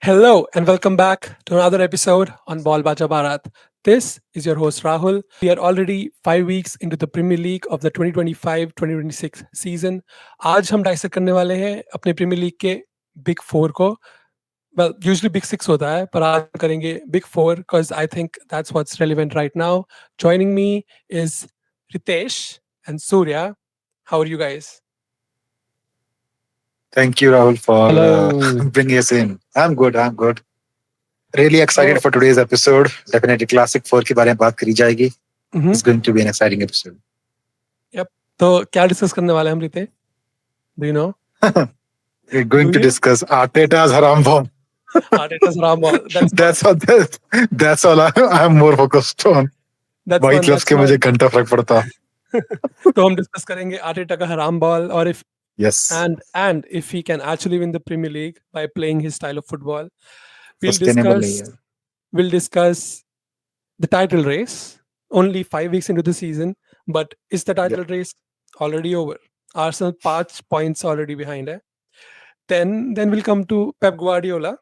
Hello and welcome back to another episode on Ball Bacha Bharat. This is your host Rahul. We are already 5 weeks into the Premier League of the 2025-2026 season. आज हम dissect करने वाले हैं अपने premiere league के big four को. Well, usually big six होता है, पर आज हम करेंगे big four because I think that's what's relevant right now. Joining me is Ritesh and Surya. How are you guys? Thank you, Rahul, for Hello. bringing us in. I'm good. I'm good. Really excited So, for today's episode. Definitely Classic 4 के बारे में बात करी जाएगी. mhm, It's going to be an exciting episode. yep. तो क्या discuss करने वाले हैं हम रिते? Do you know? We're going Do to you? discuss Arteta's haram ball. Arteta's Ramball. That's all. That's all. I'm more focused on. That's White one. gloves That's के one. मुझे घंटा फर्क पड़ता. तो हम डिस्कस करेंगे आर्टेटा का हराम बॉल और if Yes. and if he can actually win the Premier League by playing his style of football. We'll Sustainable नहीं discuss है. we'll discuss the title race. Only 5 weeks into the season, but is the title race already over? Arsenal 5 points already behind. Then we'll come to Pep Guardiola.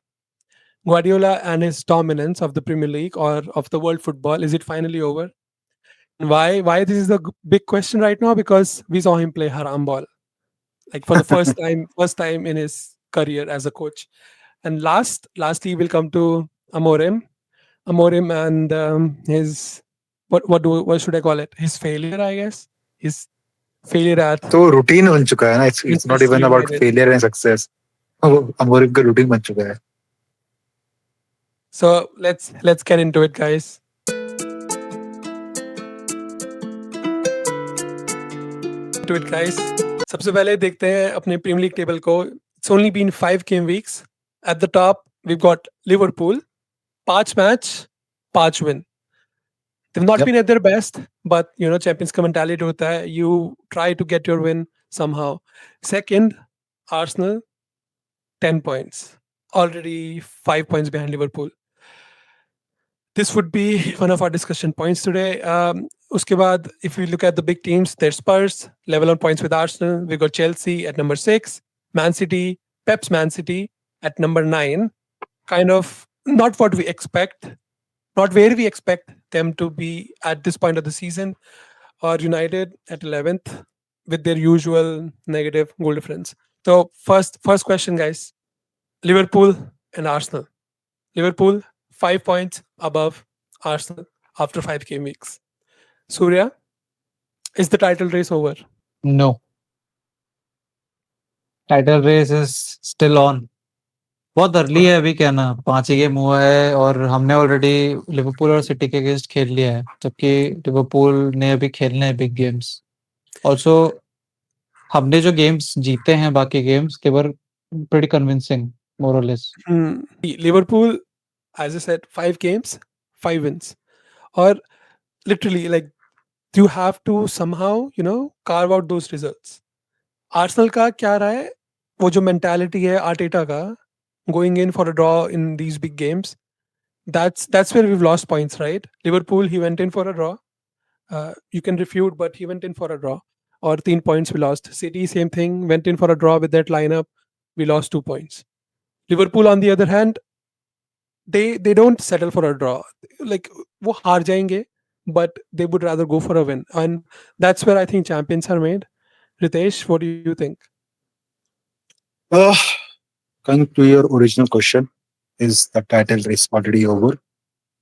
Guardiola and his dominance of the Premier League or of the world football. Is it finally over? Why this is the big question right now? Because we saw him play haram ball like for the first time in his career as a coach. And lastly we'll come to Amorim and his what should I call it? His failure, I guess. His failure at तो routine बन चुका है ना. It's not Manchester even about United. failure and success. वो Amorim का routine बन चुका है. So let's get into it, guys. सबसे पहले देखते हैं अपने प्रीमियर लीग टेबल को. It's only been 5 game weeks. At the top, we've got Liverpool. 5 match, 5 win. They've not Yep. been at their best, but champions का mentality होता है. You try to get your win somehow. Second, Arsenal, 10 points. Already 5 points behind Liverpool. This would be one of our discussion points today. Uske baad, if we look at the big teams, there's Spurs, level on points with Arsenal. We've got Chelsea at number 6, Man City, Pep's Man City at number 9. Kind of not what we expect, not where we expect them to be at this point of the season. Or United at 11th with their usual negative goal difference. So first question, guys. Liverpool and Arsenal. Liverpool 5 points above Arsenal after 5 game weeks. Surya, is the title race over? No. Title race is still on. बहुत early है अभी, क्या ना 5 ही game हुआ है और हमने already Liverpool और सिटी के अगेंस्ट खेल लिया है, जबकि लिवरपूल ने अभी खेलने हैं बिग गेम्स. ऑल्सो हमने जो गेम्स जीते हैं बाकी games, they were pretty convincing more or less. Liverpool, as I said, 5 games, 5 wins. Or literally, like, you have to somehow, carve out those results. Arsenal का क्या रहा है? वो जो mentality है आर्टेटा का, going in for a draw in these big games, that's where we've lost points, right? Liverpool, he went in for a draw. You can refute, but he went in for a draw. Or 3 points we lost. City, same thing, went in for a draw with that lineup. We lost 2 points. Liverpool, on the other hand, they don't settle for a draw. Like वो हार जाएंगे, but they would rather go for a win. And that's where I think champions are made. Ritesh, what do you think? Uh, Coming to your original question, is the title race already over?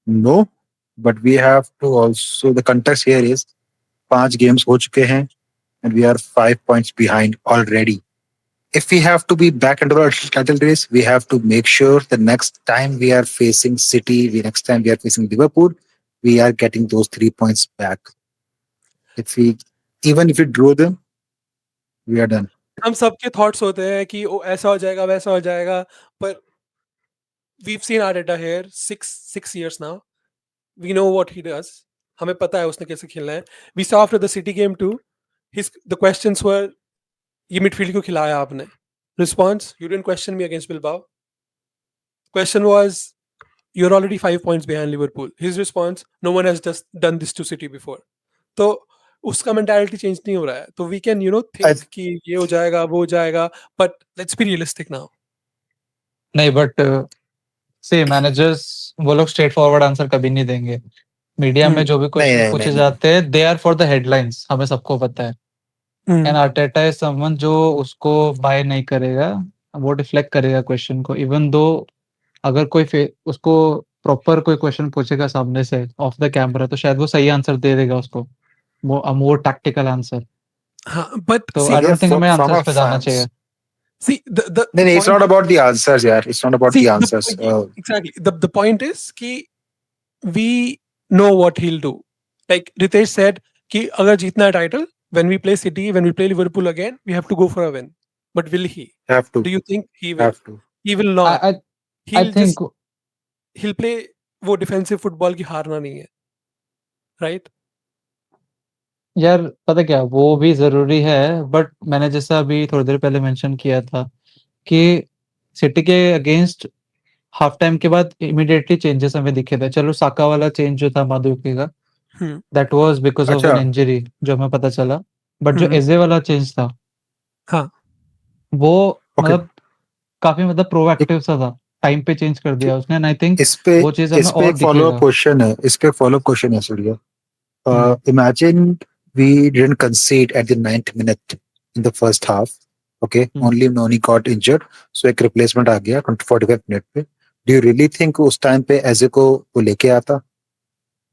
No, but we have to also, the context here is 5 games हो चुके हैं and we are 5 points behind already. If we have to be back into our title race, we have to make sure the next time we are facing City, next time we are facing Liverpool, we are getting those 3 points back. Even if we draw them, we are done. हम सबके thoughts होते हैं कि ओ ऐसा हो जाएगा वैसा हो जाएगा, पर we've seen Arteta here 6 years now. We know what he does. हमें पता है उसने कैसे खेलना है. We saw after the City game too. The questions were, ये midfield क्यों खिलाया आपने? Response, you didn't question me against Bilbao. Question was, you're already 5 points behind Liverpool. His response, no one has just done this to City before. तो उसका mentality change नहीं हो रहा है. तो we can, think कि ये हो जाएगा, वो हो जाएगा, but let's be realistic now. नहीं, बट सी मैनेजर्स वो लोग स्ट्रेट फॉरवर्ड आंसर कभी नहीं देंगे। मीडिया में जो भी नहीं क्वेश्चन नहीं पूछे नहीं जाते हैं they are for the headlines, हमें सबको पता है। एंड आर्टेटा इज समवन जो उसको बाय नहीं करेगा, वो डिफ्लेक्ट करेगा क्वेश्चन को, इवन दो अगर उसको प्रॉपर कोई क्वेश्चन पूछेगा सामने से ऑफ द कैमरा तो शायद वो सही आंसर दे देगा उसको, मोर टैक्टिकल आंसर। But तो see, आई यार डोंट थिंक हमें फ्रॉम अ आंसर्स पे जाना फैंस चाहिए। see नहीं the नहीं it's point not is, about the answers यार it's not about see the the answers exactly the point is कि we know what he'll do. Like Ritesh said कि अगर जीतना है title, when we play City, when we play Liverpool again, we have to go for a win. But will he? Have to Do you think he will? Have to He will not. I I He'll just think he'll play वो defensive football की हारना नहीं है, right? यार पता क्या वो भी जरूरी है, बट मैंने जैसा अभी थोड़ी देर पहले मेंशन किया था कि सिटी के अगेंस्ट हाफ टाइम के बाद इमीडिएटली चेंजेस हमें दिखे थे। चलो साका वाला चेंज जो था मादुकी का, Hmm. That was because of अच्छा एन इंजरी जो हमें पता चला, बट जो हम्म, एजे वाला चेंज था हाँ वो ओके मतलब काफी मतलब प्रोएक्टिव सा था, टाइम पे चेंज कर दिया उसने, एंड आई थिंक इस पे वो चीज हमें और एक फॉलो अप दिखेगा। क्वेश्चन है इस पे फॉलो अप क्वेश्चन है सूर्य हम्म imagine we didn't concede at the 9th minute in the first half. Okay, hmm only Noni got injured, so एक replacement आ गया 45 मिनट पे. Do you really think उस time पे एजे को वो लेके आता?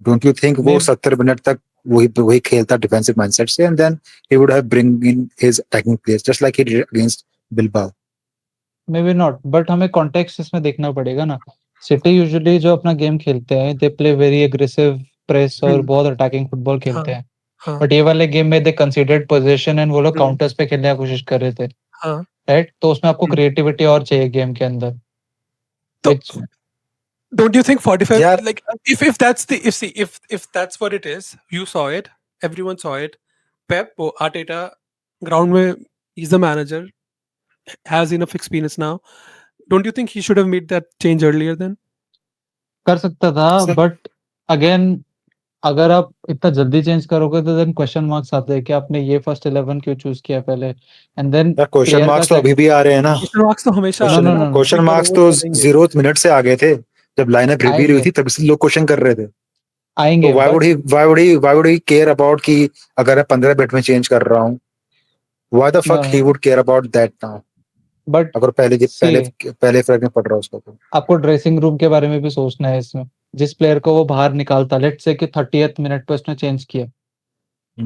Don't you think वो मे 70 मिनट तक वही खेलता डिफेंसिव माइंडसेट से and then he would have bring in his attacking players just like he did against Bilbao. May be not, but हमें कॉन्टेक्स्ट इसमें देखना पड़ेगा ना। सिटी यूजुअली जो अपना गेम खेलते हैं they play very aggressive press और हम्म, बहुत अटैकिंग फुटबॉल हाँ खेलते हैं, हाँ बट ये वाले गेम में दे कंसीडर्ड पोजीशन एंड वो लोग हम्म, काउंटर्स पे खेलने की कोशिश कर रहे थे, हाँ राइट? तो उसमें आपको हम्म। क्रिएटिविटी और चाहिए गेम के अंदर, तो व्हिच don't you think 45 यार like if that's the if see if that's what it is, you saw it, everyone saw it. Pep or Arteta ground में he's the manager, has enough experience now. Don't you think he should have made that change earlier then? कर सकता था, sir but again अगर आप इतना जल्दी change करोगे तो देन क्वेश्चन मार्क्स आते हैं कि आपने ये फर्स्ट 11 क्यों चूज किया पहले, एंड देन यार क्वेश्चन प्लेयर का मार्क्स तो क्या। अभी भी आ रहे हैं ना Question marks तो हमेशा नो आते नो हैं ना, नो नो अभी क्वेश्चन मार्क्स वो तो करेंगे 0th मिनट से आ गए थे जब लाइनअप रिवील हुई आएंगे थी तब से लोग क्वेश्चन कर रहे थे तो आएंगे but why would he care about कि अगर मैं 15 मिनट में चेंज कर रहा हूँ why the fuck he would care about that now but अगर सी पहले फर्क नहीं पड़ रहा उसका तो आपको ड्रेसिंग रूम के बारे में भी सोचना है इसमें। जिस प्लेयर को वो बाहर निकालता, लेट्स से कि 30th मिनट पे उसने चेंज किया,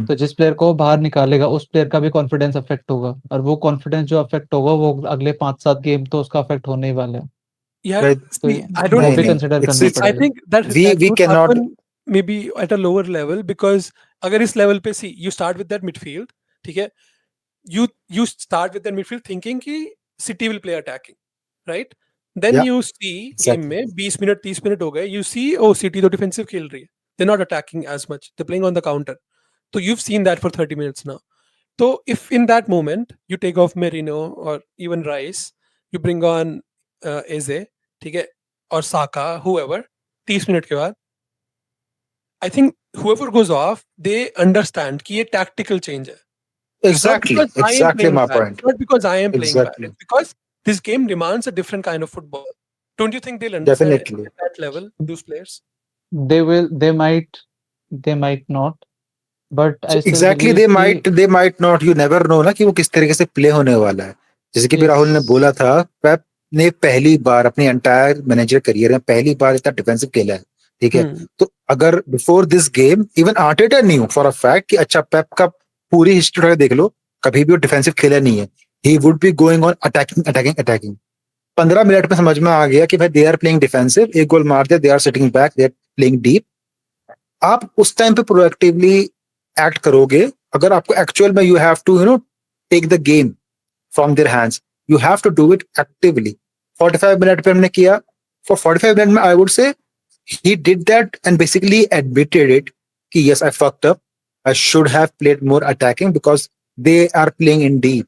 तो जिस प्लेयर को वो बाहर निकालेगा उस प्लेयर का भी कॉन्फिडेंस अफेक्ट होगा, और वो कॉन्फिडेंस जो अफेक्ट होगा वो अगले 5-7 गेम तो उसका अफेक्ट होने ही वाला है। यार Right? तो see I don't वो नहीं भी नहीं think कंसिडर it's करना it's I पड़ेगा। think that we that we would cannot happen maybe at a lower level because अगर इस level पे see you start with that midfield, ठीक है, you start with that midfield thinking कि City will play attacking, right? Then yeah you see game exactly में 20 minute 30 minute हो गए, you see oh City तो defensive खेल रही है, they're not attacking as much, they're playing on the counter. So you've seen that for 30 minutes now. So if in that moment you take off Merino or even Rice, you bring on Eze, ठीक है, और Saka, whoever, 30 minute के बाद, I think whoever goes off, they understand कि ये tactical change है. It's not because I am exactly playing my bad. point It's not because I am playing bad. exactly It's because this game demands a different kind of football. Don't you think they'll understand it definitely at that level, those players? They might not, but so I still exactly believe कि they might not you never know ना कि वो किस तरीके से play होने वाला है जैसे कि भी यस राहुल ने बोला था पेप ने पहली बार अपनी एंटायर मैनेजर करियर में पहली बार इतना डिफेंसिव खेला है ठीक है Hmm. तो अगर before this game even Arteta new for a fact कि अच्छा पेप का पूरी हिस्ट्री देख लो कभी भी वो डिफेंसिव खेला नहीं है he would be going on attacking attacking attacking 15 minute में समझ में आ गया कि भाई दे आर प्लेइंग डिफेंसिव एक गोल मार दिया they are sitting back they are playing deep आप उस टाइम पे प्रोएक्टिवली एक्ट करोगे अगर आपको एक्चुअल में you have to take the game from their hands you have to do it actively 45 minute पे हमने किया फॉर 45 मिनट में I would say he did that and basically admitted it कि yes I fucked up I should have played more attacking because they are playing in deep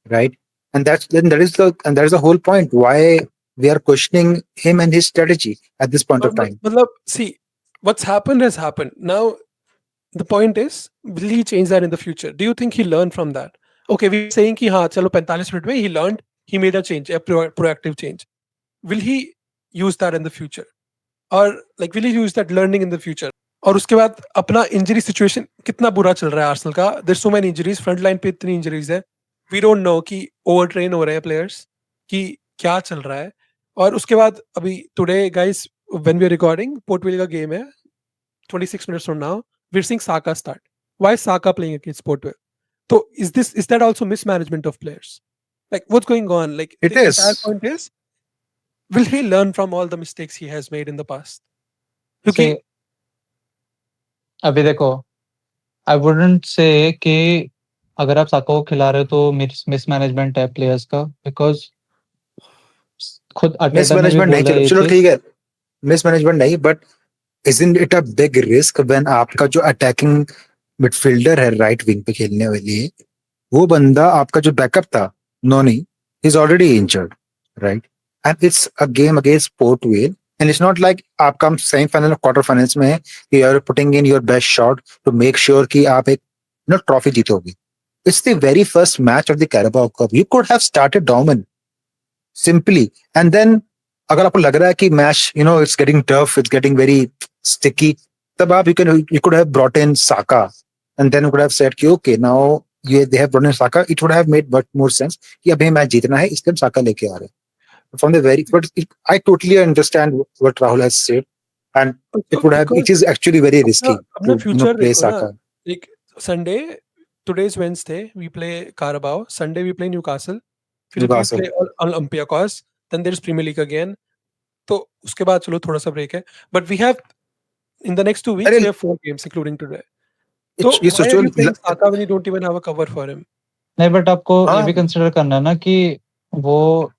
right and that is the whole point why we are questioning him and his strategy at this point of time मतलब, see, what's happened has happened. Now, the point is, will he change that in the future? Do you think he learned from that? Okay, we're saying कि हाँ, चलो 45 minute में he learned, he made a change, a proactive change. Will he use that in the future? Or like will he use that learning in the future? और उसके बाद अपना injury situation कितना बुरा चल रहा है आर्सेनल का. There so many injuries, front line पे इतनी इंजरीज है. वी डोंट नो कि ओवर ट्रेन हो रहे हैं प्लेयर्स, कि क्या चल रहा है. और उसके बाद अभी today guys when we are recording, Port Vale का गेम है 26 minutes from now. We're seeing Saka start. Why is Saka playing against Porto? So is that also mismanagement of players? Like what's going on? Like It the is. entire point is, will he learn from all the mistakes he has made in the past? क्योंकि See, अभी देखो, I wouldn't say कि अगर आप साका को खिला रहे हो तो मिसमैनेजमेंट है प्लेयर्स का, बिकॉज खुद अटेटा ने भी मिसमैनेजमेंट नहीं, बोला चलो ये चलो चीज. ठीक है, मिसमैनेजमेंट नहीं, but isn't it a big risk when आपका जो अटैकिंग मिडफील्डर है राइट विंग पे खेलने वाली है, वो बंदा आपका जो बैकअप था Noni is already injured, right? And it's a game against Port Vale, and it's not like आपका सेमीफाइनल क्वार्टर फाइनल्स में है कि you are putting in your best shot to make sure कि आप एक ट्रॉफी जीतोगे. It's the very first match of the Carabao Cup. You could have started डॉमन simply, and then अगर आपको लग रहा है कि match it's getting tough, it's getting very sticky, तब आप you could have brought in Saka, and then you could have said कि okay, now they have brought in Saka. It would have made much more sense कि अभी match जीतना है, इसलिए हम Saka लेके आ रहे हैं. From the very, but I totally understand what Rahul has said, and it is actually very risky अपना to फ्यूचर play देखो ना. Saka. Like Sunday, today is Wednesday, we play Carabao. Sunday we play Newcastle. फिर we Newcastle. play Olympiacos. Then there's Premier League again. तो उसके बाद चलो थोड़ा सा ब्रेक है. But we have in the next 2 weeks अरे we have 4 games including today. So ये why are you सोचो, playing Saka when you don't even have a cover for him? नहीं, बट आपको ये हाँ, भी कंसिडर करना है ना कि वो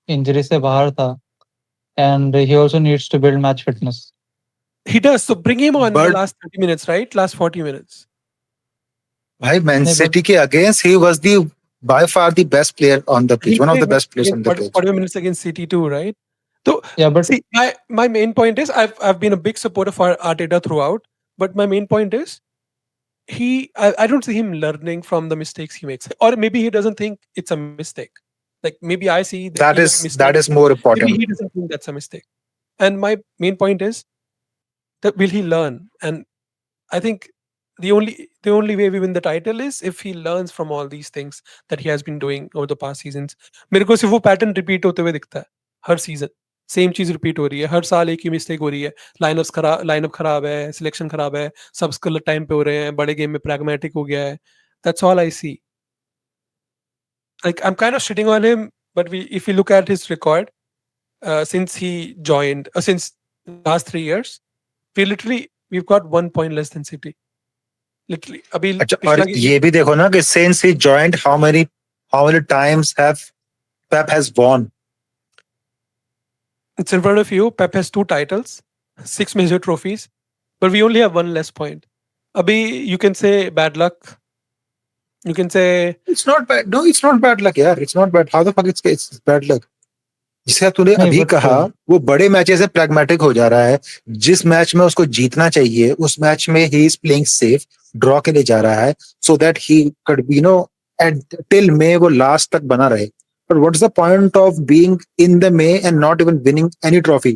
इंजरी से बाहर था, and he also needs to build match fitness. He does. So bring him on in the But- last 30 minutes, right? Last 40 minutes. भाई मैन नहीं, सिटी के against he was the by far the best player on the pitch, He one of played the best players on the 40 pitch. 40 minutes against City too, right? So Yeah, but see, my main point is I've been a big supporter for Arteta throughout, but my main point is I don't see him learning from the mistakes he makes, or maybe he doesn't think it's a mistake. Like maybe I see that he made a mistake, That is more maybe important. he doesn't think that's a mistake. And my main point is that will he learn? And I think the only way we win the title is if he learns from all these things that he has been doing over the past seasons. मेरे को सिर्फ वो pattern repeat होते हुए दिखता है हर season. Same चीज repeat हो रही है हर साल, एक ही मिस्टेक हो रही है. लाइनअप खराब है, सिलेक्शन खराब है, सब गलत टाइम पे हो रहे हैं, बड़े गेम में प्रैग्मेटिक हो गया है. That's all I see. Like I'm kind of shitting on him, but if we look at his record since he joined, since last 3 years, we've got 1 point less than City. Literally. अभी अच्छा, पिछला और ये भी देखो ना कि since he joined, how many times have Pep has won? It's in front of you. Pep has 2 titles, 6 major trophies, but we only have 1 less point. Abhi, you can say bad luck. You can say It's not bad. No, it's not bad luck, यार. It's not bad. How the fuck it's bad luck? जिसे तूने नहीं, अभी but कहा, वो बड़े matches से pragmatic हो जा रहा है. जिस मैच में उसको जीतना चाहिए, उस मैच में he is playing safe, draw के लिए जा रहा है, so that he could be, till May वो last तक बना रहे. But what's the point of being in the May and not even winning any trophy?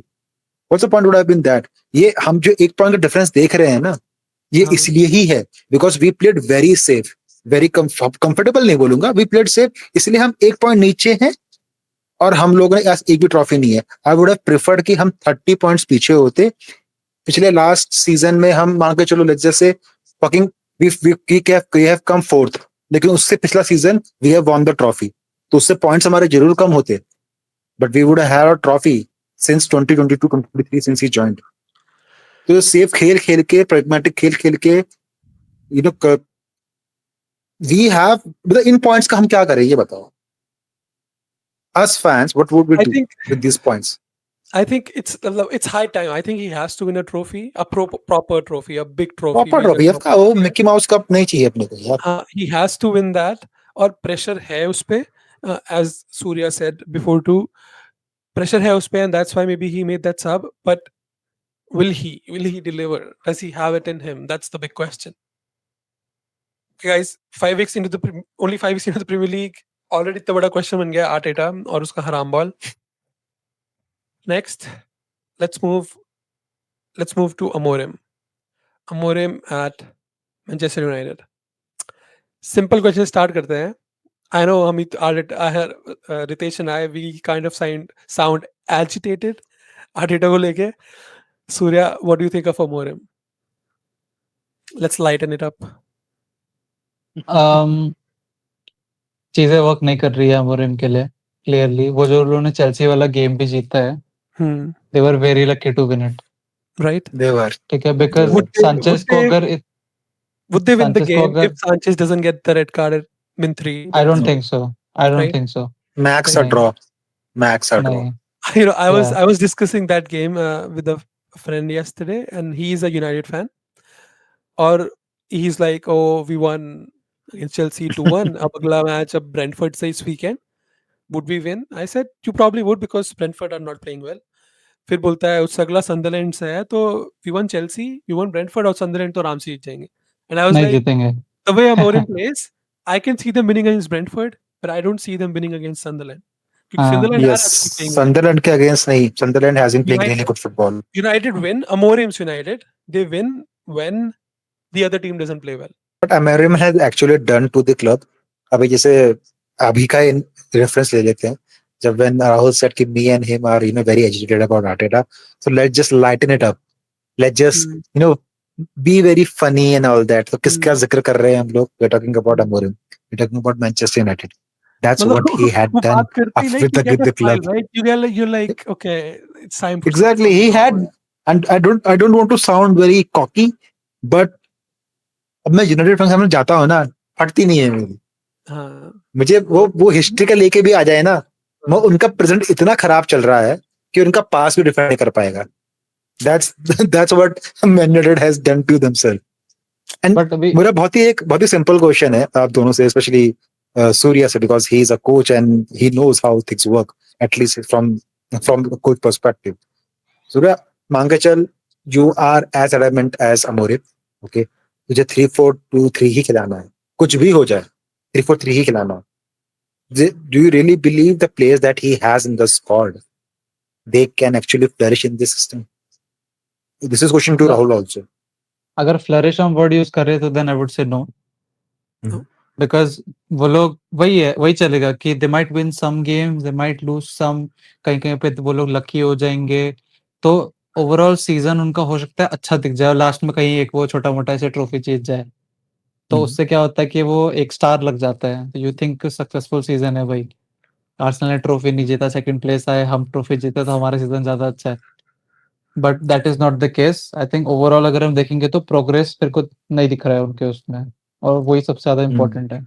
What's the point would have been that? ये हम जो 1 पॉइंट का difference देख रहे हैं ना, ये हाँ. इसलिए ही है because we played very safe, very comfortable नहीं बोलूंगा, we played safe, इसलिए हम 1 पॉइंट नीचे हैं और हम लोगों ने एक भी ट्रॉफी नहीं है. आई वुड हैव प्रेफर्ड कि हम 30 पॉइंट्स पीछे होते. पिछले लास्ट सीजन में हम मान के चलो जैसे fucking we have come 4th, लेकिन उससे पिछला season we have won the trophy, तो उससे पॉइंट्स हमारे जरूर कम होते, but we would have a trophy since 2022-23 since he joined. तो सेफ खेल के, प्रैग्मेटिक खेल के, वी हैव, मतलब इन पॉइंट्स का हम क्या करें ये बताओ. Us fans, what would we I do think with these points? I think it's high time. I think he has to win a trophy, a proper trophy, a big trophy. Proper major trophy. trophy. वो Mickey mouse cup नहीं चाहिए अपने को यार. हाँ, he has to win that. और pressure है उस पे, as Surya said before too, pressure है उस पे, and that's why maybe he made that sub. But will he deliver? Does he have it in him? That's the big question. Okay, guys, 5 weeks into only 5 weeks into the Premier League, already इतना बड़ा question बन गया Arteta और उसका हराम ball. Next, let's move to Amorim. Amorim at Manchester United. Simple question start करते हैं. I know Amit, Ritesh and I, we kind of sound agitated. Arteta को लेके. Surya, what do you think of Amorim? Let's lighten it up. चीजें work नहीं कर रही है Amorim के लिए क्लियरली. वो जो उन्होंने चेल्सी वाला गेम भी जीता है, they were very lucky to win it. Right? They were. ठीक है, because Would they- Sanchez would को they- अगर Would they win the Sanchez को game अगर- if Sanchez doesn't get the red card at min 3? I don't think so. I don't Right. Think so. Max a नहीं. draw. Max a draw. नहीं. You know, I Yeah. was discussing that game with a friend yesterday, and he's a United fan. Or he's like, "Oh, we won against Chelsea 2-1. अब अगला match अब Brentford से इस weekend. Would we win?" I said, "You probably would because Brentford are not playing well." फिर बोलता है उससे अगला Sunderland से है, तो we won Chelsea, we won Brentford और Sunderland तो आराम से जीत जाएंगे. And I was नहीं like, जीतेंगे. the way Amorim plays, I can see them winning against Brentford, but I don't see them winning against Sunderland. क्योंकि Sunderland are Yes, actually playing well. Sunderland के against नहीं. Sunderland hasn't played United- really good football. United win. Amorim's United. They win when the other team doesn't play well. But Amorim has actually done to the club. अभी जैसे अभी का reference ले लेते हैं. जब when Rahul said कि me and him are very agitated about Arteta, so let's just lighten it up. Let's just be very funny and all that. तो किसका जिक्र कर रहे हैं हम लोग? We're talking about Amorim. We're talking about Manchester United. That's what he had वो done बात करते ही with like you get the a smile, club. right? You're like, okay, it's time for Exactly. something He had, forward. and I don't want to sound very cocky, but अब मैं United fan सामने जाता हूँ ना, फटती नहीं है मेरी. हाँ. मुझे वो हिस्ट्री का लेके भी आ जाए ना, मैं उनका प्रेजेंट इतना खराब चल रहा है कि उनका पास भी डिफेंड नहीं कर पाएगा. That's what Man United has done to themselves. And but अभी मेरा बहुत ही सिंपल क्वेश्चन है आप दोनों से, स्पेशली सूर्या से, because he is a coach and he knows how things work, at least from the coach perspective. Surya, मान के चल you are as adamant as Amorim, okay? तुझे 3-4-2-3 ही खिलाना है, कुछ भी हो जाए 3-4-3 ही खिलाना है. Do you really believe the players that he has in the squad, they can actually flourish in this system? This is question to No. Rahul also. अगर फ्लरिश हम वर्ड यूज कर रहे तो then I would say no. Because वो लोग वही चलेगा कि they might win some game, they might lose some, कहीं कहीं पे वो लोग लकी हो जाएंगे. तो ओवरऑल सीजन उनका हो सकता है अच्छा दिख जाए, लास्ट में कहीं एक वो छोटा मोटा ऐसे ट्रॉफी जीत जाए. तो उससे क्या होता है कि वो एक स्टार लग जाता है. यू थिंक सक्सेसफुल सीजन है भाई, आर्सेनल ने ट्रॉफी नहीं जीता, सेकंड प्लेस आए, हम ट्रॉफी जीते तो हमारा सीजन ज्यादा अच्छा है. But that is not the case. I think overall अगर हम देखेंगे तो प्रोग्रेस फिर को नहीं दिख रहा है उनके उसमें, और वही सबसे ज्यादा इम्पोर्टेंट है.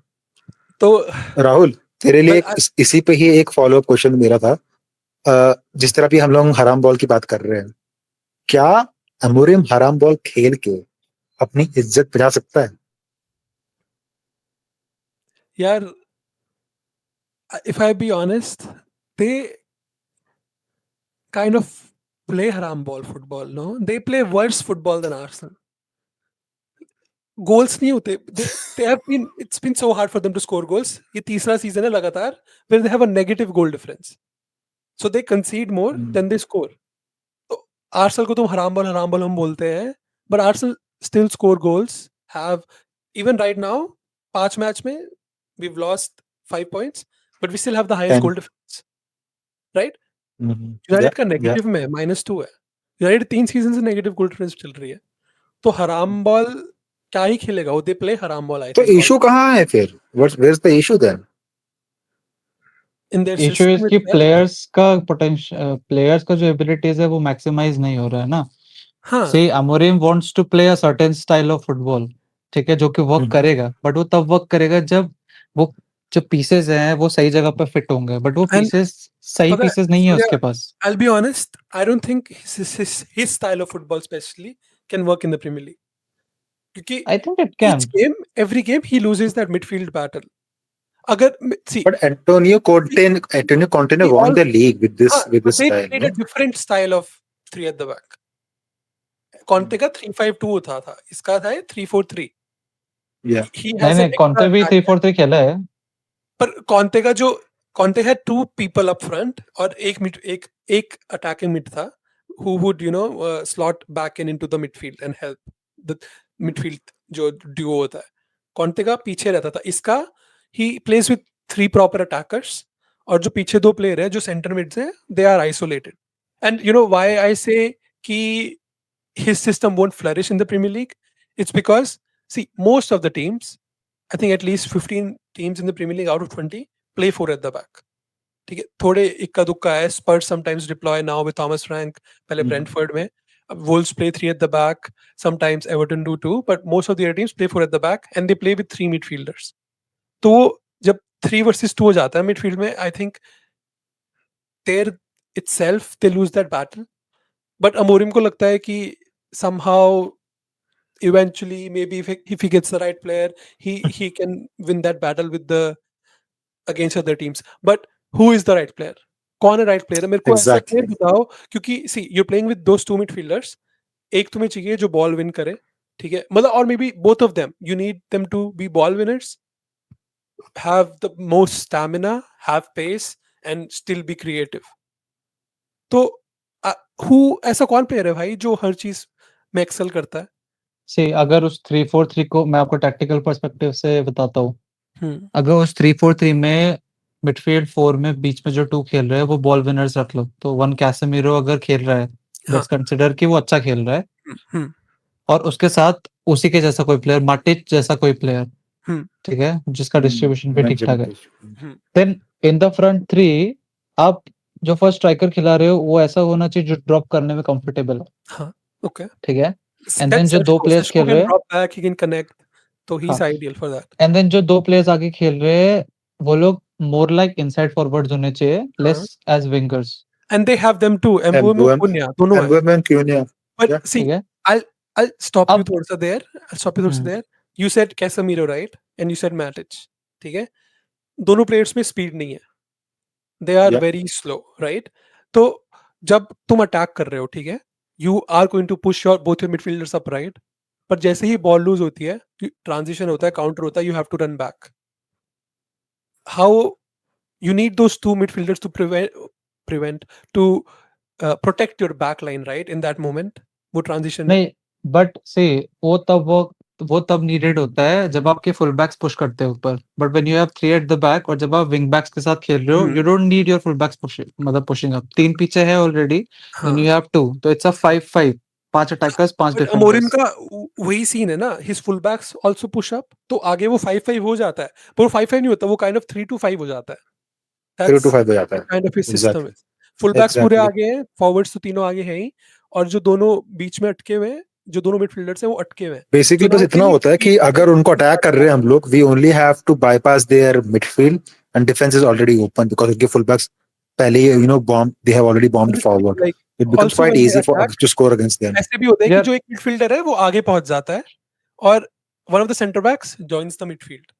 तो राहुल, तेरे लिए Well, इसी पे ही एक फॉलो अप क्वेश्चन मेरा था. जिस तरह भी हम लोग हराम बॉल की बात कर रहे हैं, क्या अमोरिम हराम बॉल खेल के अपनी इज्जत बचा सकता है? यार, if I be honest, they kind of play haram ball football, no? They play worse football than Arsenal. Goals नहीं होते. They have been, it's been so hard for them to score goals. ये तीसरा season है लगातार where they have a negative goal difference. So they concede more than they score. तो Arsenal को तुम हराम बॉल हम बोलते हैं, but Arsenal still score goals. Have even right now 5 match में we've lost 5 points, but we still have the highest 10. goal difference. Right? United का negative में -2 है. यूनाइटेड 3 सीजन से नेगेटिव गोल डिफरेंस चल रही है. तो हराम बॉल क्या ही खेलेगा वो? दे प्ले हराम बॉल. आई तो इशू कहाँ है फिर? Where's the issue then? In their issue is कि प्लेयर्स का जो एबिलिटीज है वो मैक्सिमाइज नहीं हो रहा है ना. हाँ. See Amorim wants to play a certain style of football, ठीक है, जो कि वर्क करेगा, बट वो तब वर्क करेगा जब वो जो पीसेस हैं वो सही जगह पे फिट होंगे. बट वो पीसेस सही पता है, पीसेस नहीं है सूर्या, उसके पास. I'll be honest, I don't think his style of football especially can work in the Premier League. क्योंकि I think it can. every game he loses that midfield battle. अगर see, But Antonio Conte won the league with this they style. played a different style of 3 at the back. Conte का 3-5-2 था, इसका था 3-4-3. Yeah. He has नहीं, Conte भी 3-4-3 खेला है. पर Conte had 2 people up front और एक अटैकिंग मिड था. who would slot back in into the midfield and help the midfield जो duo होता है. Conte का पीछे रहता था. इसका he plays with 3 proper attackers और जो पीछे 2 player है जो center mids हैं they are isolated. And you know why I say कि his system won't flourish in the Premier League? It's because see most of the teams, I think at least 15 teams in the Premier League out of 20 play 4 at the back. ठीक है, थोड़े इक्का दुक्का है. Spurs sometimes deploy now with Thomas Frank, पहले Brentford में. Wolves play 3 at the back. Sometimes Everton do too, but most of the other teams play 4 at the back and they play with 3 midfielders. तो जब 3 versus 2 हो जाता है midfield में, I think there itself they lose that battle. But Amorim को लगता है कि somehow eventually maybe if he gets the right player he can win that battle with the against other teams. But who is the right player? कौन है right player? मेरे को ऐसा Exactly. player बताओ, क्योंकि see you're playing with those 2 midfielders. एक तुम्हें चाहिए जो ball win करे, ठीक है, मतलब, or maybe both of them. You need them to be ball winners, have the most stamina, have pace and still be creative. तो who ऐसा कौन player है भाई जो हर चीज में excel करता है? See, अगर उस 3-4-3 को मैं आपको टैक्टिकल पर्सपेक्टिव से बताता हूँ. हम्म, अगर उस 3-4-3 में मिडफील्ड 4 में बीच में जो 2 खेल रहे हैं वो बॉल विनर्स रख लो. तो 1 कैसेमीरो अगर खेल रहा है, हाँ. लेट्स कंसीडर कि वो अच्छा खेल रहा है, हम्म, और उसके साथ उसी के जैसा कोई प्लेयर, माटिच जैसा कोई प्लेयर, हम्म, ठीक है, जिसका डिस्ट्रीब्यूशन भी ठीक ठाक है. हम्म. देन इन द फ्रंट 3 आप जो फर्स्ट स्ट्राइकर खिला रहे हो वो ऐसा होना चाहिए जो ड्रॉप करने में कंफर्टेबल है. हाँ, okay. ठीक है. And That's then जो 2 Seshko. प्लेयर्स Seshko खेल can रहे हैं, drop back, he can connect. So he's हाँ. ideal for that. And then जो 2 प्लेयर्स आगे खेल रहे हैं वो लोग मोर लाइक इनसाइड फॉरवर्ड्स होने चाहिए, less as wingers. And they have them too. Mbeumo, Cunha, दोनों हैं. Mbeumo and Cunha. But Yeah. see, ठीक है. I'll stop you अब थोड़ा सा there. I'll stop you थोड़ा सा there. You said Casemiro, right? And you said Matic. ठीक है. दोनों players में speed नहीं है. They are Yeah. very slow, right? तो जब तुम अटैक कर रहे हो, ठीक है, you are going to push your both your midfielders up, right? पर जैसे ही बॉल लूज होती है, ट्रांजिशन होता है, काउंटर होता है, you have to run back. How you need those 2 midfielders to protect your back line, right? In that moment, वो transition में. नहीं, बट सी वो तब नीडेड होता है जब आपके फुल बैक्स पुश करते हैं ऊपर. But when you have 3 at the back और जब आप विंग बैक्स के साथ खेल रहे हो, you don't need your full backs pushing up. 3 पीछे है ऑलरेडी, देन यू हैव 2, तो it's a 5-5, 5 attackers 5 Amorim defenders. का वही सीन है ना, his full backs also push up, तो आगे वो 5-5 हो जाता है, पर वो 5-5 नहीं होता, वो काइंड ऑफ 3-5 हो जाता है. 3-5 हो जाता है. Kind of his system Exactly. है. फुल बैक्स पूरे Exactly. आगे हैं, फॉरवर्ड्स तो तीनों आगे हैं ही, और जो दोनों बीच में अटके हुए हैं, जो दोनों मिडफील्डर्स हैं वो अटके हुए हैं. बेसिकली बस इतना होता है कि अगर उनको अटैक कर रहे हैं हम लोग, we only have to bypass their midfield and defence is already open because उनके फुल बैक्स पहले ही bomb, they have already bombed forward. Like, it becomes also quite when they easy for attack, to score against them. ऐसे भी होता है कि यार- जो एक मिडफील्डर है वो आगे पहुंच जाता है और one of the centre backs joins the midfield.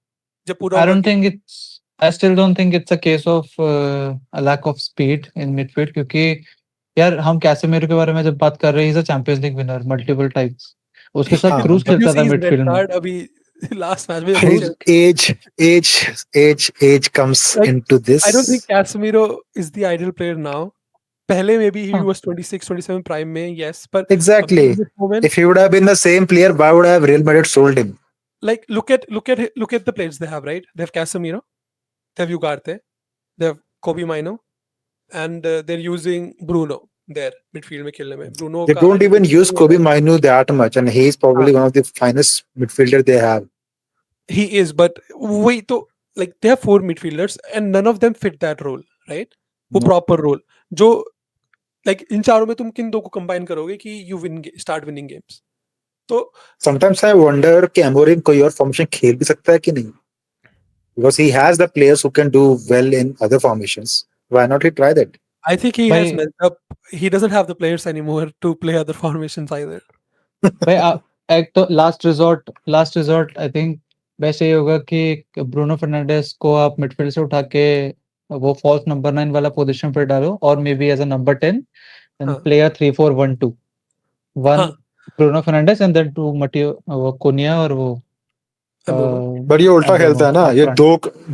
जब पूरा I still don't think it's a case of a lack of speed in midfield, क्योंकि यार हम कैसेमीरो के बारे में जब बात कर रहे हैं, he's a Champions League winner multiple times. उसके साथ हाँ, क्रूज but खेलता था मिडफील्ड में. अभी लास्ट मैच में age comes Like, into this. I don't think Casemiro is the ideal player now. पहले maybe he हाँ. was 26, 27 prime में, yes, but Exactly. in this moment, If he would have been the same player, why would have Real Madrid sold him? like look at the players they have, right? They have Casemiro, they have Ugarte, they have Kobe Mino, and they're using Bruno there midfield में खेलने में. Bruno They का don't even use Kobe Mainu that much, and he is probably one of the finest midfielder they have. He is, but wait, तो like they have 4 midfielders and none of them fit that role, right? वो No. proper role जो like इन चारों में तुम किन दो को combine करोगे कि you start winning games. तो Sometimes I wonder कि Amorim कोई और formation खेल भी सकता है कि नहीं? Because he has the players who can do well in other formations. Why not he try that? I think he has भाई- messed up. He doesn't have the players anymore to play other formations either. भाई एक तो last resort I think वैसे ही होगा कि Bruno Fernandes को आप midfield से उठा के वो फॉल्स नंबर 9 वाला पोजीशन पे डालो, और may be as a number 10 then हाँ. प्ले अ 3-4-1-2, 1 हाँ. Bruno Fernandes and then 2 Matheus, वो कुनिया और वो Mbeumo. But ये उल्टा Mbeumo खेलता है ना, up ये front.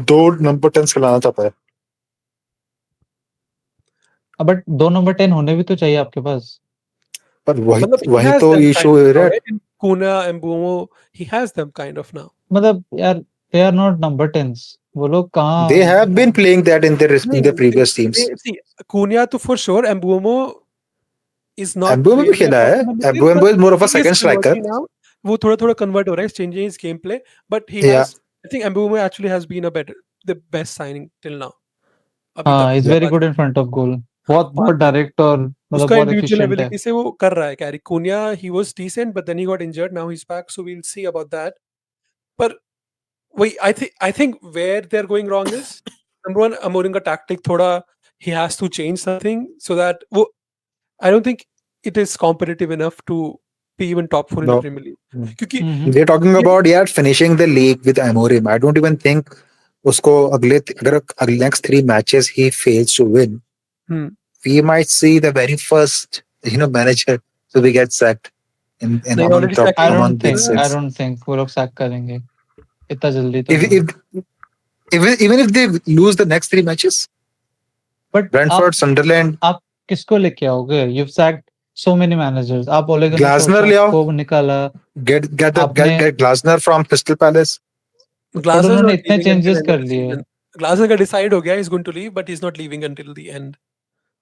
दो नंबर 10 खिलाना चाहता है. बट 2 नंबर 10 होने भी तो चाहिए आपके पास. पर वही मतलब he वही has तो them इशू kind of है now, right? right? In Kuna and Mbumo, he has them kind of now. मतलब यार दे आर नॉट नंबर 10s, वो लोग They कहाँ have been playing that in their previous teams. See, Cunha to for sure, Mbumo is not एम्बुमो भी really a खेला है. first number 10, एम्बुमो but is more of a he is second striker. converting now. वो थोड़ा convert हो रहा है, he's changing his gameplay, but he Yeah. has, I think Mbumo actually has been the best signing till now. अभी हाँ तक is very good in front of goal, बहुत बहुत डायरेक्ट और मतलब उसका बहुत इंडिविजुअल एफिशिएंट है. एबिलिटी से वो कर रहा है carry. Kuniya he was decent but then he got injured, now he's back, so we'll see about that. पर वही I think where they're going wrong is number one, Amorim का tactic थोड़ा he has to change something so that वो I don't think it is competitive enough to be even top 4 in the No. Premier League. Hmm. क्योंकि They're talking about finishing the league with Amorim. I don't even think उसको अगर next 3 matches he fails to win, we might see the very first manager to be get sacked in They among already top sacked I him. among don't big think I six. Don't think वो लोग sac करेंगे इतना जल्दी तो If, नहीं. even if they lose the next 3 matches, but Brentford, Sunderland, आप किसको लेके आओगे? You sacked so many managers. आप ओले गुनर Glasner ले आओ. को निकाला, get आपने Glasner from Crystal Palace. But Glasner is उन्होंने not इतने leaving until changes end of कर the लिए. season. Glasner का decide हो गया he's going to leave, but he's not leaving until the end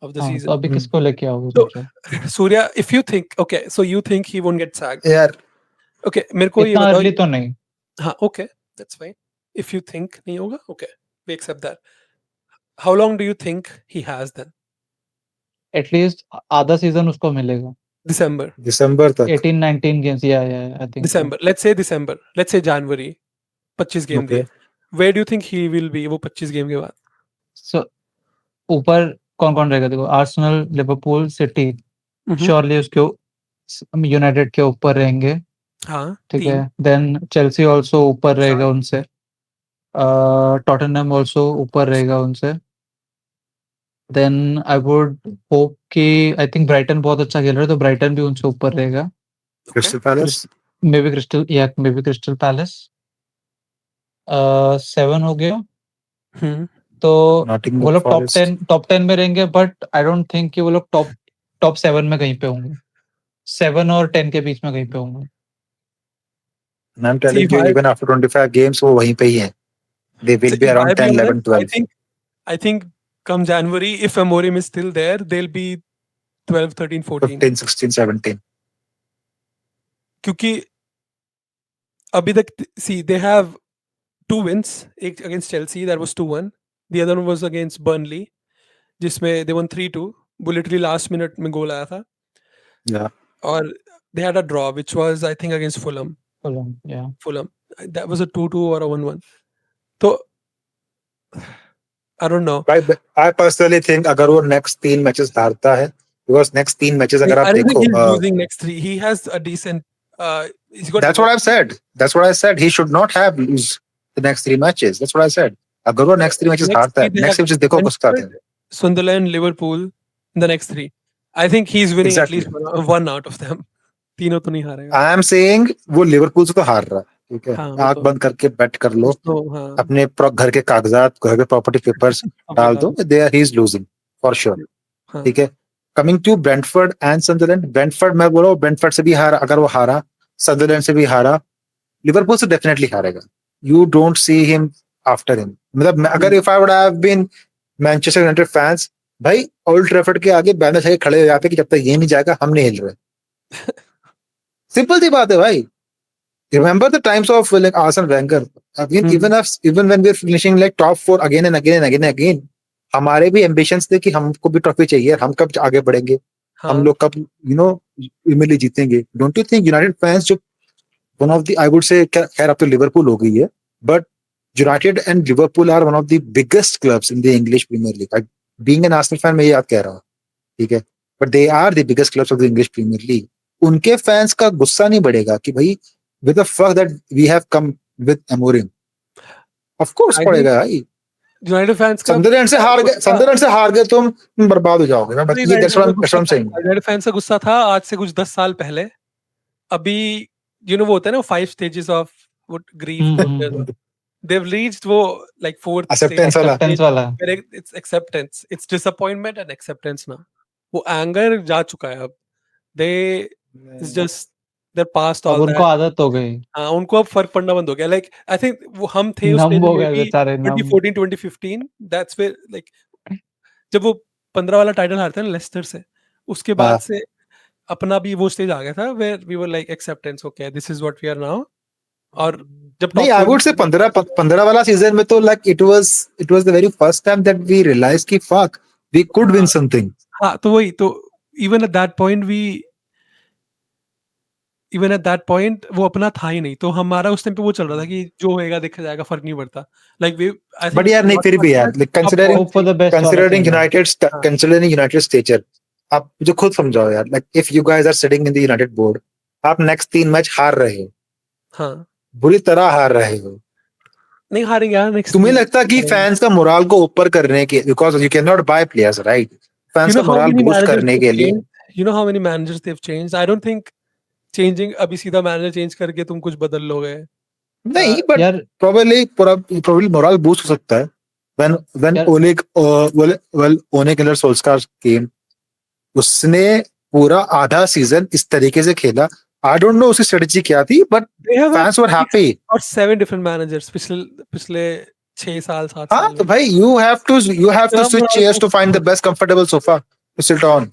of the हाँ तो season. अभी किसको लेके आओगे So सोचो? Surya, if you think, okay, so you think he won't get sacked. यार Okay, मेरे को ये इतना बताओ. अर्ली तो नहीं. हाँ, okay, that's fine. If you think नहीं होगा, okay, we accept that. How long do you think he has then? At least आधा सीजन उसको मिलेगा. December. दिसंबर तक. 18-19 गेम्स. या I think December. Let's say December. Let's say January. 25 game Okay. दिए. Where do you think he will be वो 25 game के बाद? सो ऊपर कौन कौन रहेगा? देखो Arsenal, Liverpool, city Mhm. Surely उसके यूनाइटेड के ऊपर रहेंगे. हाँ, ठीक तीन. है. देन चेल्सी आल्सो ऊपर रहेगा उनसे. टॉटनहम आल्सो ऊपर रहेगा उनसे. देन आई वुड होप कि आई थिंक ब्राइटन बहुत अच्छा खेल रहा है तो ब्राइटन भी उनसे ऊपर रहेगा. Crystal Palace. May be crystal palace. 7 हो गया. हम्म. तो Nottingham वो लोग Forest. टॉप 10 में रहेंगे, बट आई डोंट थिंक कि वो लोग टॉप 7 में कहीं पे होंगे. 7 और 10 के बीच में कहीं पे होंगे. And I'm telling See, you, even after 25 games, वो वहीं पे ही हैं. They will be if I around be 10, 11, honest, 12. I think come January, if Amorim is still there, they'll be 12, 13, 14. 15, 16, 17. क्योंकि अभी तक see they have 2 wins. एक against Chelsea that was 2-1. The other one was against Burnley जिसमें they won 3-2. वो literally last minute में गोल आया था. Yeah. और they had a draw which was I think against Fulham. Fulham. That was a 2-2 or a 1-1. तो I don't know. I personally think अगर वो next 3 matches हारता है, because next 3 matches अगर I आप don't think देखो, he's losing next 3. He has a decent. He's got. that's what I've said. That's what I said. He should not have lose the next 3 matches. That's what I said. अगर वो next 3 matches हारता है, they next have matches देखो कुछ आते हैं. Brentford, Sunderland, Liverpool, the next 3. I think he's winning Exactly. at least one out of them. तीनों तो नहीं हारेगा. I am saying वो लिवरपूल से तो हार रहा है. ठीक है. हाँ, आंख तो- बंद करके बैट कर लो. तो हाँ. अपने घर के कागजात, घर के प्रॉपर्टी पेपर्स डाल दो. He is losing for sure. हाँ. ठीक है. Coming to Brentford and Sunderland. Brentford मैं बोल रहा हूँ, ब्रेंटफोर्ड से भी हारा. अगर वो हारा, सनदरलैंड से भी हारा, लिवरपूल से डेफिनेटली हारेगा. You don't see him after him. मतलब अगर if I would have been Manchester United fans, भाई ओल्ड ट्रैफर्ड के आगे बैनर लेके खड़े हो जाते कि जब तक ये नहीं जाएगा हम नहीं हिल रहे. सिंपल सी बात है भाई. Remember the times of like Arsene Wenger. Even when we're finishing like top 4 again and again and again and again, हमारे भी ambitions थे कि हमको भी ट्रॉफी चाहिए. हम कब आगे बढ़ेंगे, हम लोग कब प्रीमियर लीग जीतेंगे. Don't you think United fans जो one of the, I would say, खैर अब तो लिवरपूल हो गई है, but United and Liverpool are one of the biggest clubs in the English Premier League. Being an Arsenal fan मैं ये याद कह रहा हूँ. ठीक है. But they are the biggest clubs of the English Premier League. उनके फैंस का गुस्सा नहीं बढ़ेगा कि भाई with the fact that we have come with Amorim. Of course पड़ेगा भाई. United fans का संदरलैंड से हार गए तुम बर्बाद हो जाओगे. That's what I'm saying. United fans का गुस्सा था आज से कुछ 10 साल पहले. अभी वो होता है ना 5 stages of grief. They've reached वो like 4th Acceptance वाला. It's acceptance. It's disappointment and acceptance now. वो anger जा चुका है अब. they it's just they're past अब all उनको that. आदत हो गई, हाँ, उनको अब फर्क पड़ना बंद हो गया. लाइक आई थिंक वो हम थे उस नम स्टेज हो में गए भी बेचारे, नम। 2014 2015 दैट्स वेयर लाइक जब वो 15 वाला टाइटल हारते हैं ना लेस्टर से, उसके बाद हाँ। से अपना भी वो स्टेज आ गया था where we were like acceptance, okay this is what we are now. और जब नहीं, टॉप आई 4 वुड से 15 वाला सीजन में तो like it was the very first time that we realise कि fuck we could win something. हाँ, तो वही तो even at that point even at that point वो अपना था ही नहीं, तो हमारा उस टाइम पे वो चल रहा था कि जो होएगा देखा जाएगा, फर्क नहीं पड़ता. Like we I but think यार नहीं, फिर भी यार होप फॉर द बेस्ट वाला कंसिडरिंग सीन है। हाँ. यूनाइटेड स्टेचर, आप मुझे खुद समझाओ यार. Like if you guys are sitting in the United board, आप नेक्स्ट 3 मैच हार रहे हो, हाँ, बुरी तरह हार रहे हो. नहीं हारेंगे यार नेक्स्ट. तुम्हें लगता कि फैंस का मोराल को ऊपर करने के, because you can not buy players right, You fans know का how morale many boost managers करने they've के लिए. changed? You know how many managers they've changed? I don't think changing अभी सीधा मैनेजर चेंज करके तुम कुछ बदल लोगे. नहीं, बट यार probably मोराल बूस्ट हो सकता है when यार Ole Gunnar Solskjaer came. उसने पूरा आधा सीजन इस तरीके से खेला. आई डोंट नो उसकी स्ट्रेटजी क्या थी, but They have had fans were 6 happy. or 7 different managers पिछले 6 साल 7 हाँ, साल तो में. भाई you have to कितना switch moral chairs to boost find the हुआ? best comfortable sofa to sit on.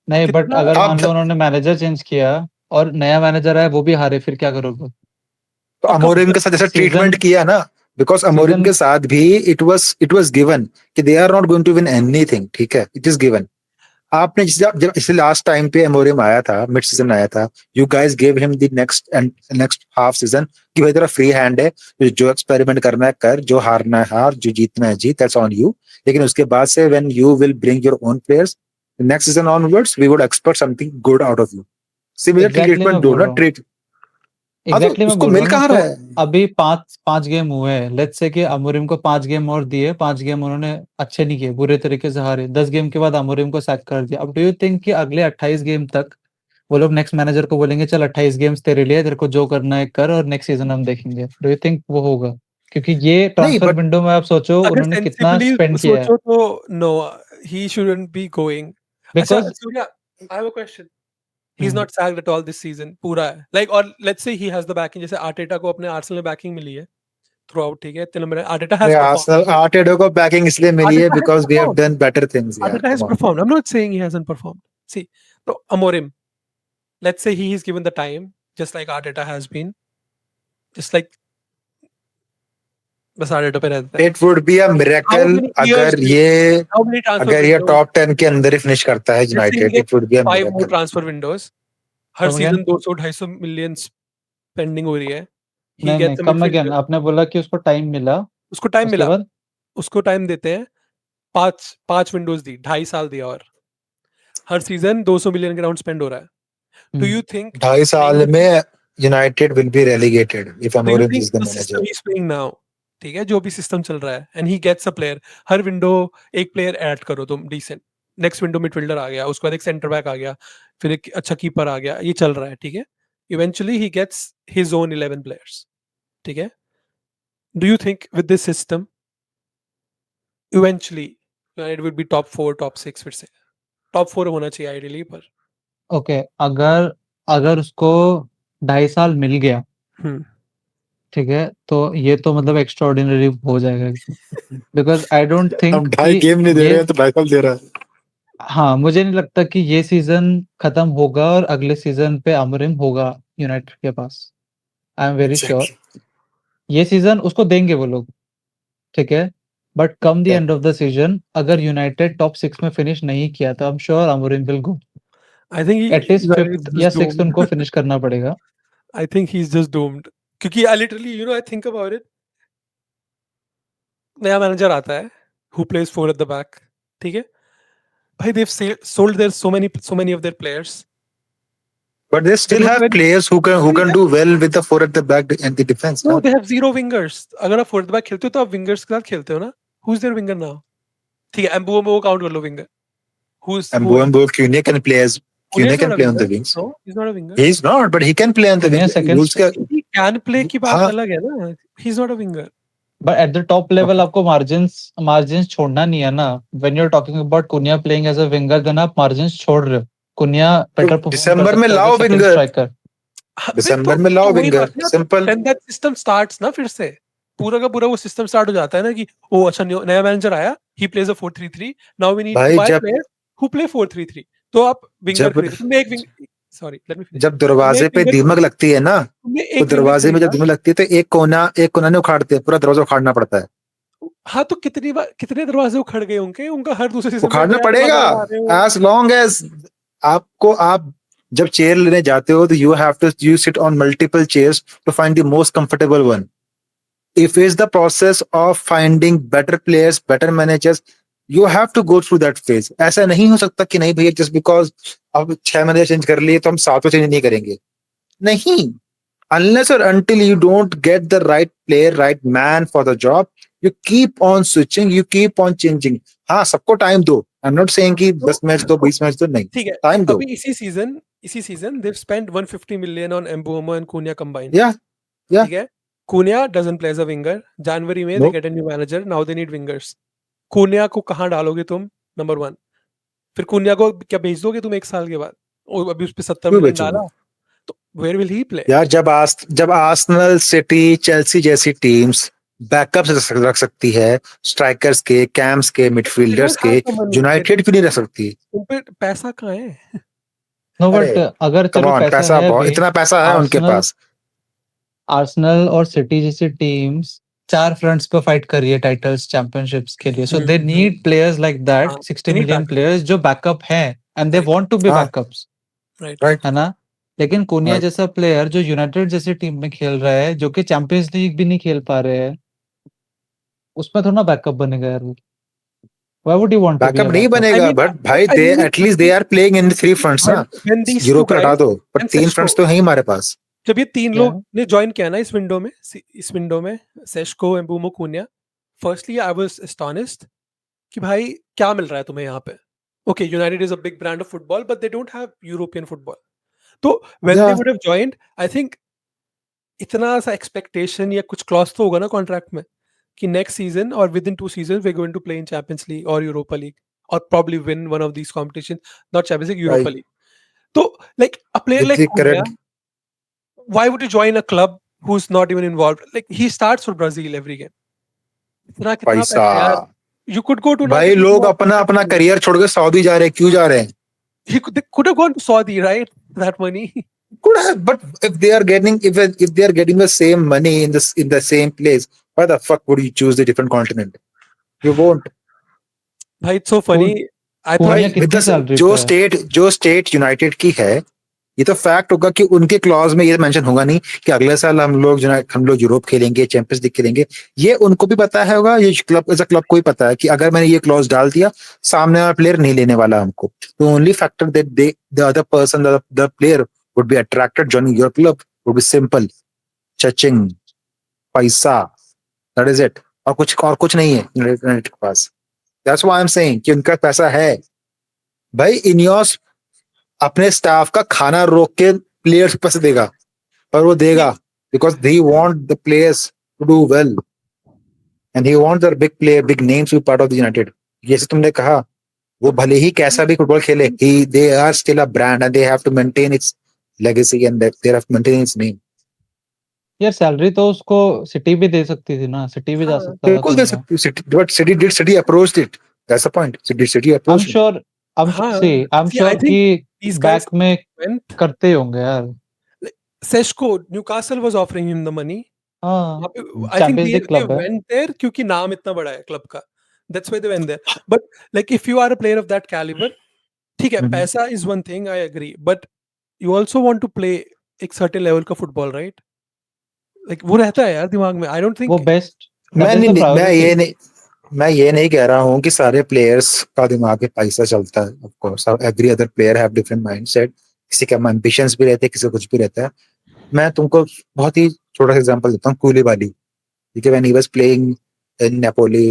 नहीं, बट कितना अगर मान लो अब उन्होंने मैनेजर चेंज किया और नया मैनेजर आया वो भी हारे, फिर क्या करोगे? तो पक्का अमोरिम के साथ जैसा सीजन ट्रीटमेंट किया ना, बिकॉज अमोरिम सीजन के साथ भी इट वाज गिवन कि they are not going to win anything. ठीक है, इट इज गिवन. आपने जब इसे लास्ट टाइम पे अमोरिम आया था, मिड सीजन आया था, you guys give him the next half season कि भाई तेरा फ्री हैंड है, जो एक्सपेरिमेंट करना है कर, जो हारना है हार, जो जीतना है जीत, दैट्स ऑन यू. लेकिन उसके बाद से when you will bring your own players next season onwards, we would expect something good out of you. Similar exactly treatment मैं दो बोल ना, रहा हूँ, ट्रीट. हाँ, तो एग्जैक्टली मैं उसको बोल रहा मिल हूँ ना. कहाँ तो रहा है. अभी 5 गेम हुए हैं, लेट्स से कि अमोरिम को 5 गेम और दिए, 5 गेम उन्होंने अच्छे नहीं किए, बुरे तरीके से हारे, 10 गेम के बाद अमोरिम को सैक कर दिया. अब डू यू थिंक कि अगले 28 गेम तक वो लोग नेक्स्ट मैनेजर को बोलेंगे चल 28 गेम्स तेरे लिए, तेरे को जो करना है कर और नेक्स्ट सीजन हम देखेंगे? डू यू थिंक वो होगा? क्योंकि ये नहीं, ट्रांसफर बट विंडो में आप सोचो अगर उन्होंने कितना सेंसिबली स्पेंड किया है. सोचो तो no, he shouldn't be going. अच्छा because Surya, I have a question. He's not sacked at all this season. पूरा है. Like और let's say he has the backing, जैसे आर्टेटा को अपने आर्सेनल में बैकिंग मिली है थ्रू आउट, ठीक है, इतने number. Arteta has performed. Arteta को बैकिंग इसलिए मिली है Arteta has because we have performed. Done better things. यार Arteta has come on. performed. I'm not saying he hasn't performed. See, तो Amorim, let's say he is given the time, just like Arteta has been, just like बस Arteta पे रहता है. It would be a How miracle many years? How many transfer अगर ये windows? Top 10 के अंदर ही finish करता है Let's say he United, gets it would be a 5 more miracle. transfer windows. Her Come again? Season 200-250 million spending हो रही है. He नहीं gets a come again, midfielder. आपने बोला कि उसको टाइम मिला, उसको टाइम उसके मिला, बाद उसको टाइम देते हैं. 5 विंडोज दी, 2.5 साल दिया, और हर सीजन 200 मिलियन के राउंड स्पेंड हो रहा है. डू यू थिंक 2.5 साल में United will be relegated if do you Amorim think is the the manager. System he is playing now, ठीक है, जो भी सिस्टम चल रहा है, and he gets a player, हर विंडो एक प्लेयर ऐड करो तुम डिसेंट. नेक्स्ट विंडो मिडफील्डर आ गया, उसके बाद एक सेंटर बैक आ गया, फिर एक अच्छा कीपर आ गया, ये चल रहा है, ठीक है. Eventually he gets his own 11 players, ठीक है. Do you think with this system eventually United will be top 4 top 6? फिर से टॉप 4 होना चाहिए आइडियली, पर ओके, अगर अगर उसको 2.5 साल मिल गया, हम्म. ठीक है, तो ये तो मतलब एक्स्ट्राऑर्डिनरी हो जाएगा. बिकॉज आई डोंट हम थिंक 2.5 गेम नहीं दे रहे हैं तो 2.5 साल दे रहा है. हाँ, मुझे नहीं लगता कि ये सीजन खत्म होगा और अगले सीजन पे अमरिम होगा यूनाइटेड के पास. आई एम वेरी श्योर ये सीजन उसको देंगे वो लोग, ठीक है. But come the Yeah. End of the season अगर यूनाइटेड टॉप 6 में फिनिश नहीं किया तो I am sure Amorim will go. I think at least United is 5th या just 6th doomed. उनको फिनिश करना पड़ेगा. I think he's just doomed. क्योंकि I literally, I think about it. नया मैनेजर आता है, who plays 4 at the back, ठीक है. भाई they've sold their so many of their players. But they still look have very- players who can do well with the 4 at the back and the defense. No, ना? they have 0 wingers. अगर आप 4 at the back खेलते हो तो आप wingers के साथ खेलते हो ना. Who's their winger now? ठीक है, Mbeumo में वो काउंट कर लो winger. And Bowen Cunha can play as Cunha Cunha's can not a play on the winger. wings. No, he's not a winger. He's not, but he can play on the Cunha wings. second Rules का He can play की बात हाँ. अलग है ना. He's not a winger. But at the top level आपको margins छोड़ना नहीं है ना. When you are talking about Cunha playing as a winger then आप मार्जिन्स छोड़ रहे हो. कुनिया better perform कर दिसंबर में सकता है लाओ as a second winger, striker. हाँ, दिसंबर में लाओ वही विंगर, बात है ना, simple. then that system starts ना फिर से पूरा का पूरा वो सिस्टम स्टार्ट हो जाता है ना कि ओ अच्छा नया मैनेजर आया, he plays a 4-3-3, now we need to भाई buy जब players who play 4-3-3, तो आप विंगर जब खरीदो, तुमने एक wing, sorry let me finish, जब दरवाजे पे दीमक लगती है ना, तुमने तो एक विंगर दरवाजे में जब खरीदा, दीमक लगती है तो एक कोना नहीं उखाड़ते, पूरा दरवाजा उखाड़ना पड़ता है। हाँ तो कितनी बार कितने दरवाजे उखड़ गए उनके, उनका हर दूसरे सीजन में उखाड़ना नया पड़ेगा दरवाजा लगा रहे हो। एज लॉन्ग एज आप जब चेयर लेने जाते हो तो you sit on multiple chairs to find the most comfortable one. If is the process of finding better players, better managers, you have to go through that phase. ऐसा नहीं हो सकता कि नहीं भैया जस्ट बिकॉज अब 6 मैनेजर चेंज कर लिए तो हम 7 चेंज नहीं करेंगे। नहीं, unless or until you don't get the right player, right man for the job, you keep on switching, you keep on changing. हाँ, सबको टाइम दो। I'm not saying कि 10 मैच दो, 20 मैच दो, नहीं, ठीक है, टाइम दो। अभी इसी season they've spent 150 million on Mbeumo and Cunha combined. Yeah, yeah. ठीक है, Cunha doesn't play as a winger. January में they No. get a new manager. Now they need wingers. Cunha को कहाँ डालोगे तुम? नंबर 1। फिर Cunha को क्या बेच दोगे तुम 1 साल के बाद? और अभी उस पे 70 क्यों मिलियन बेचोगे? डाला, तो where will he play? यार जब आर्सेनल, सिटी, चेल्सी जैसी टीम्स बैकअप रख सकती है स्ट्राइकर्स के, कैम्स के, They मिडफील्डर्स don't के, have the money. यूनाइटेड क्यों नहीं रख सकती? उन पे पैसा कहाँ है? No, अरे but अगर कम चलो ऑन, पैसा पैसा है बहुत, भी, इतना पैसा है उनके आर्सेनल पास। आर्सेनल और सिटी जैसी टीम्स 4 फ्रंट्स पे फाइट कर रही है टाइटल्स, चैंपियनशिप्स के लिए, so they need players like that, हाँ, 60 they need million backup. Players जो बैकअप हैं and they Right. Want to be हाँ, बैकअप्स, Right. राइट, है ना? लेकिन कुनिया राइट। जैसा प्लेयर जो यूनाइटेड जैसी टीम में खेल रहा है, जो कि चैंपियंस लीग भी नहीं खेल पा रहे हैं, उसमें थोड़ा बैकअप बनेगा यार। Why would you want to be backup uh नहीं बैकअप? I बनेगा, mean, बट भाई I दे mean, at least they are playing in 3 fronts ना। when these two यूरोप का हटा guys दो, पर and 3 Seshko, फ्रंट्स तो है ही हमारे पास। जब ये 3 क्या? लोग ने ज्वाइन किया ना इस विंडो में Sesko, Mbeumo, Cunha, firstly I was astonished कि भाई क्या मिल रहा है तुम्हें यहाँ पे? Okay, United is a big brand of football but they don't have European football. तो व्हेन दे या would have joined, I think इतना सा एक्सपेक्टेशन या कुछ क्लॉज तो होगा ना कॉन्ट्रैक्ट में कि नेक्स्ट सीजन और within 2 season we are going to play in Champions League और यूरोपा लीग और probably win one of these competitions, not Champions League, Europa भाई League. So, like a player with like the Cunha, current, why would you join a club who's not even involved? Like he starts for Brazil every game. इतना कितना पैसा, पैसा यार. You could go to now भाई this is लोग more अपना अपना competitive. Career छोड़ के सऊदी जा रहे हैं, क्यों जा रहे हैं? They could have gone to Saudi, right? That money. Could have, but if they are getting, if they are getting the same money in the same place, why the fuck would you choose the different continent? You won't. भाई it's so funny. I thought भाई कुनिया कितनी salary जो पे है? State United की है, ये तो फैक्ट होगा कि उनके क्लॉज में ये मेंशन होगा नहीं कि अगले साल हम लोग यूरोप खेलेंगे, चैंपियंस लीग खेलेंगे। ये उनको भी पता है होगा, ये क्लब एज अ क्लब को ही पता है कि अगर मैंने ये क्लॉज डाल दिया, सामने वाला प्लेयर नहीं लेने वाला हमको। तो only factor that the other person, the player would be attracted joining your club would be simple, चचिंग, पैसा, दैट इज इट। और कुछ नहीं है यूनाइटेड के पास। That's why I am saying कि उनका पैसा है। भाई इनियोस अपने स्टाफ का खाना रोक के प्लेयर्स को पैसे देगा, पर वो देगा because they want the players to do well and he want the big names to be part of the United. जैसे तुमने कहा, वो भले ही कैसा भी फुटबॉल खेले, they are still a brand and they have to maintain its legacy and they have to maintain its name. यार salary तो उसको सिटी भी दे सकती थी ना, सिटी भी जा हाँ, सकता था बिल्कुल दे कुनिया। सकती, but city approached it, that's the point, city I'm approached it. sure I'm हाँ. I'm See, I sure think कि these guys बैक में went. करते ही होंगे यार। Like, Seshko, Newcastle was offering him the money. हाँ, वहाँ पे I think champions league they club है। went there क्योंकि नाम इतना बड़ा है क्लब का. That's why they went there. But like if you are a player of that caliber, ठीक है, पैसा is one thing, I agree. But you also want to play एक certain level का football, right? Like वो रहता है यार दिमाग में. I don't think वो बेस्ट मैं दैट इज द नहीं प्रायोरिटी। मैं ये नहीं कह रहा हूँ कि सारे प्लेयर्स का दिमाग में पैसा चलता है। Of course every other player have different mindset, किसी का एम्बिशंस भी रहते हैं, किसी का कुछ भी रहता है। मैं तुमको बहुत ही छोटा सा एग्जांपल देता हूँ, कूलीबाली, ठीक है, when he was playing in Napoli,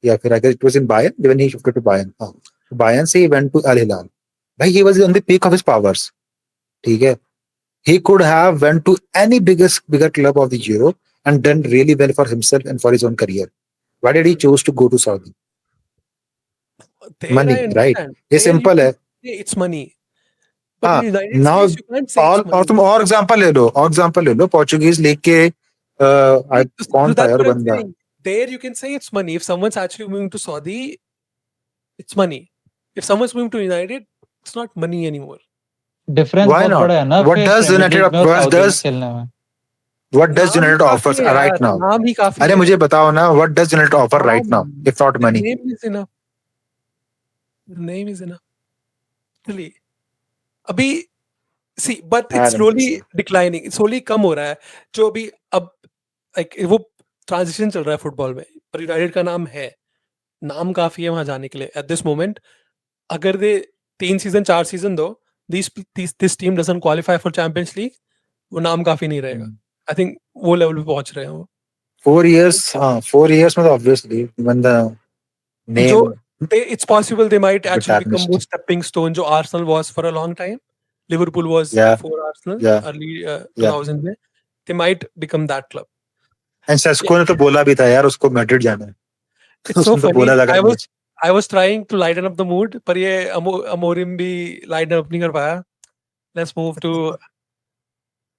या फिर अगर it was in Bayern, when he shifted to Bayern, Bayern से he went to Al Hilal. भाई he was on the peak of his powers, ठीक है। He could have went to any bigger club of the Europe and done really well for himself and for his own career. Why did he choose to go to Saudi? there Money, I right? understand. ये There you simple can है। say it's money. But हाँ, in United now States, you can't say it's और money. तुम और example ले लो, और example ले लो Portuguese league के कौन था That's यार what I'm बंदा, saying. There you can say it's money. If someone's actually moving to Saudi, it's money. If someone's moving to United, it's not money anymore. Difference why बहुत not? बड़ा है ना What फिर does premiere United league में और what Saudi में does खेलने में। नाम ही United काफी offers है right यार, now? नाम ही काफी अरे है। मुझे बताओ ना, what does United offer right now नाम, if not the money? name is enough. The name is enough. Really. अभी see, but I it's don't think slowly so. declining. slowly कम हो रहा है। जो अभी अब like वो ट्रांजिशन चल रहा है फुटबॉल में, पर यूनाइटेड का नाम है, नाम काफी है वहां जाने के लिए एट दिस मोमेंट। अगर दे 3 सीजन 4 सीजन दो, this team doesn't qualify for champions league, वो नाम काफी नहीं रहेगा। आई थिंक वो लेवल पे पहुंच रहे हैं वो। 4 years, हाँ 4 years में तो obviously when the जो name it's possible they might will be actually become वो tarnished. stepping stone जो Arsenal was for a long time, Liverpool was Yeah, before Arsenal yeah, early yeah. 2000 में, they might become that club. And Sesko ने तो बोला भी था यार उसको मैड्रिड जाना है। It's so उसने तो funny. बोला था match. I was trying to lighten up the mood, पर ये अमोरिम भी lighten up नहीं कर पाया। Let's move to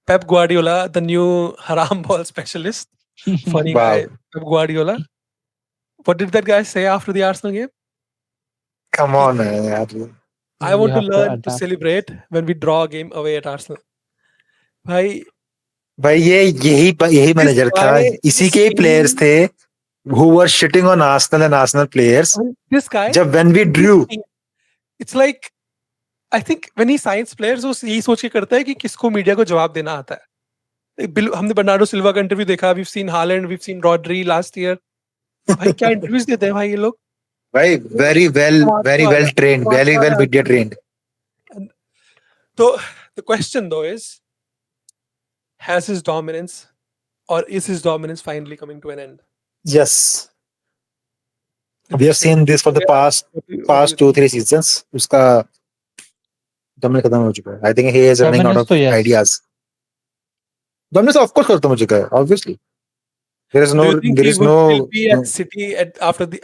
Pep Guardiola, the new haram ball specialist. Funny Wow. guy, Pep Guardiola. What did that guy say after the Arsenal game? Come He- on यार। I want to have to learn to adapt. celebrate when we draw a game away at Arsenal. भाई भाई यही manager था, इसी this के ही players team, थे who were shitting on Arsenal and Arsenal players this guy, जब when we this drew। team, it's like I think when he signs players, वो यही सोच के करता है कि किसको मीडिया को जवाब देना आता है। हमने बर्नार्डो सिल्वा का इंटरव्यू देखा, we've seen Haaland, we've seen Rodri last year. भाई क्या इंटरव्यूज देते हैं भाई ये लोग। भाई very well trained, very well media trained। तो the question though is, has his dominance or is his dominance finally coming to an end? Yes, we have seen this for the past What do you 2-3 seasons। उसका dominance खत्म हो चुका है। I think he is running out Dominance of तो yes. ideas। dominance of course खत्म हो चुका है obviously। There is Do you think there he is would still be no at City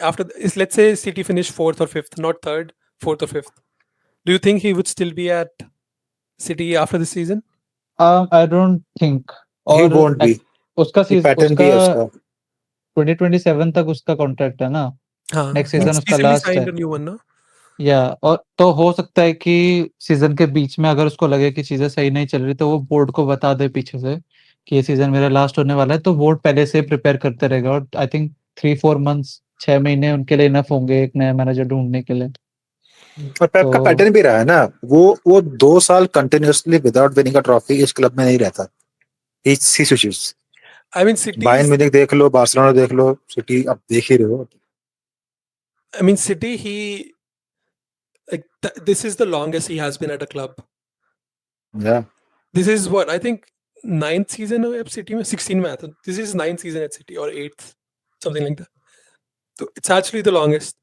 after is, let's say City finish 4th or 5th, not 3rd, 4th or 5th? Do you think he would still be at City after the season? I don't think. he और won't be। उसका ये season pattern भी है उसका। 2027 तक उसका contract है ना, हाँ, नेक्स्ट he's सीजन उसका recently लास्ट है। signed a new one, no? या और तो हो सकता है कि सीजन के बीच में अगर उसको लगे कि चीजें सही नहीं चल रही तो वो बोर्ड को बता दे पीछे से कि ये सीजन मेरा लास्ट होने वाला है, तो बोर्ड पहले से प्रिपेयर करते रहेगा। और आई थिंक 3-4 मंथ्स 6 महीने उनके लिए इनफ होंगे एक नया मैनेजर ढूंढने के लिए। और पेप का तो पैटर्न भी रहा है ना, वो 2 साल continuously without winning a trophy इस क्लब में नहीं रहता। He switches. I mean, City. Bayern Munich देख लो, बार्सिलोना देख लो, सिटी अब देख ही रहे हो। I mean, City. This is the longest he has been at a club. Yeah, This is what I think 9th season of City में 16 में आया था। This is 9th season at City or 8th, something like that. So it's actually the longest.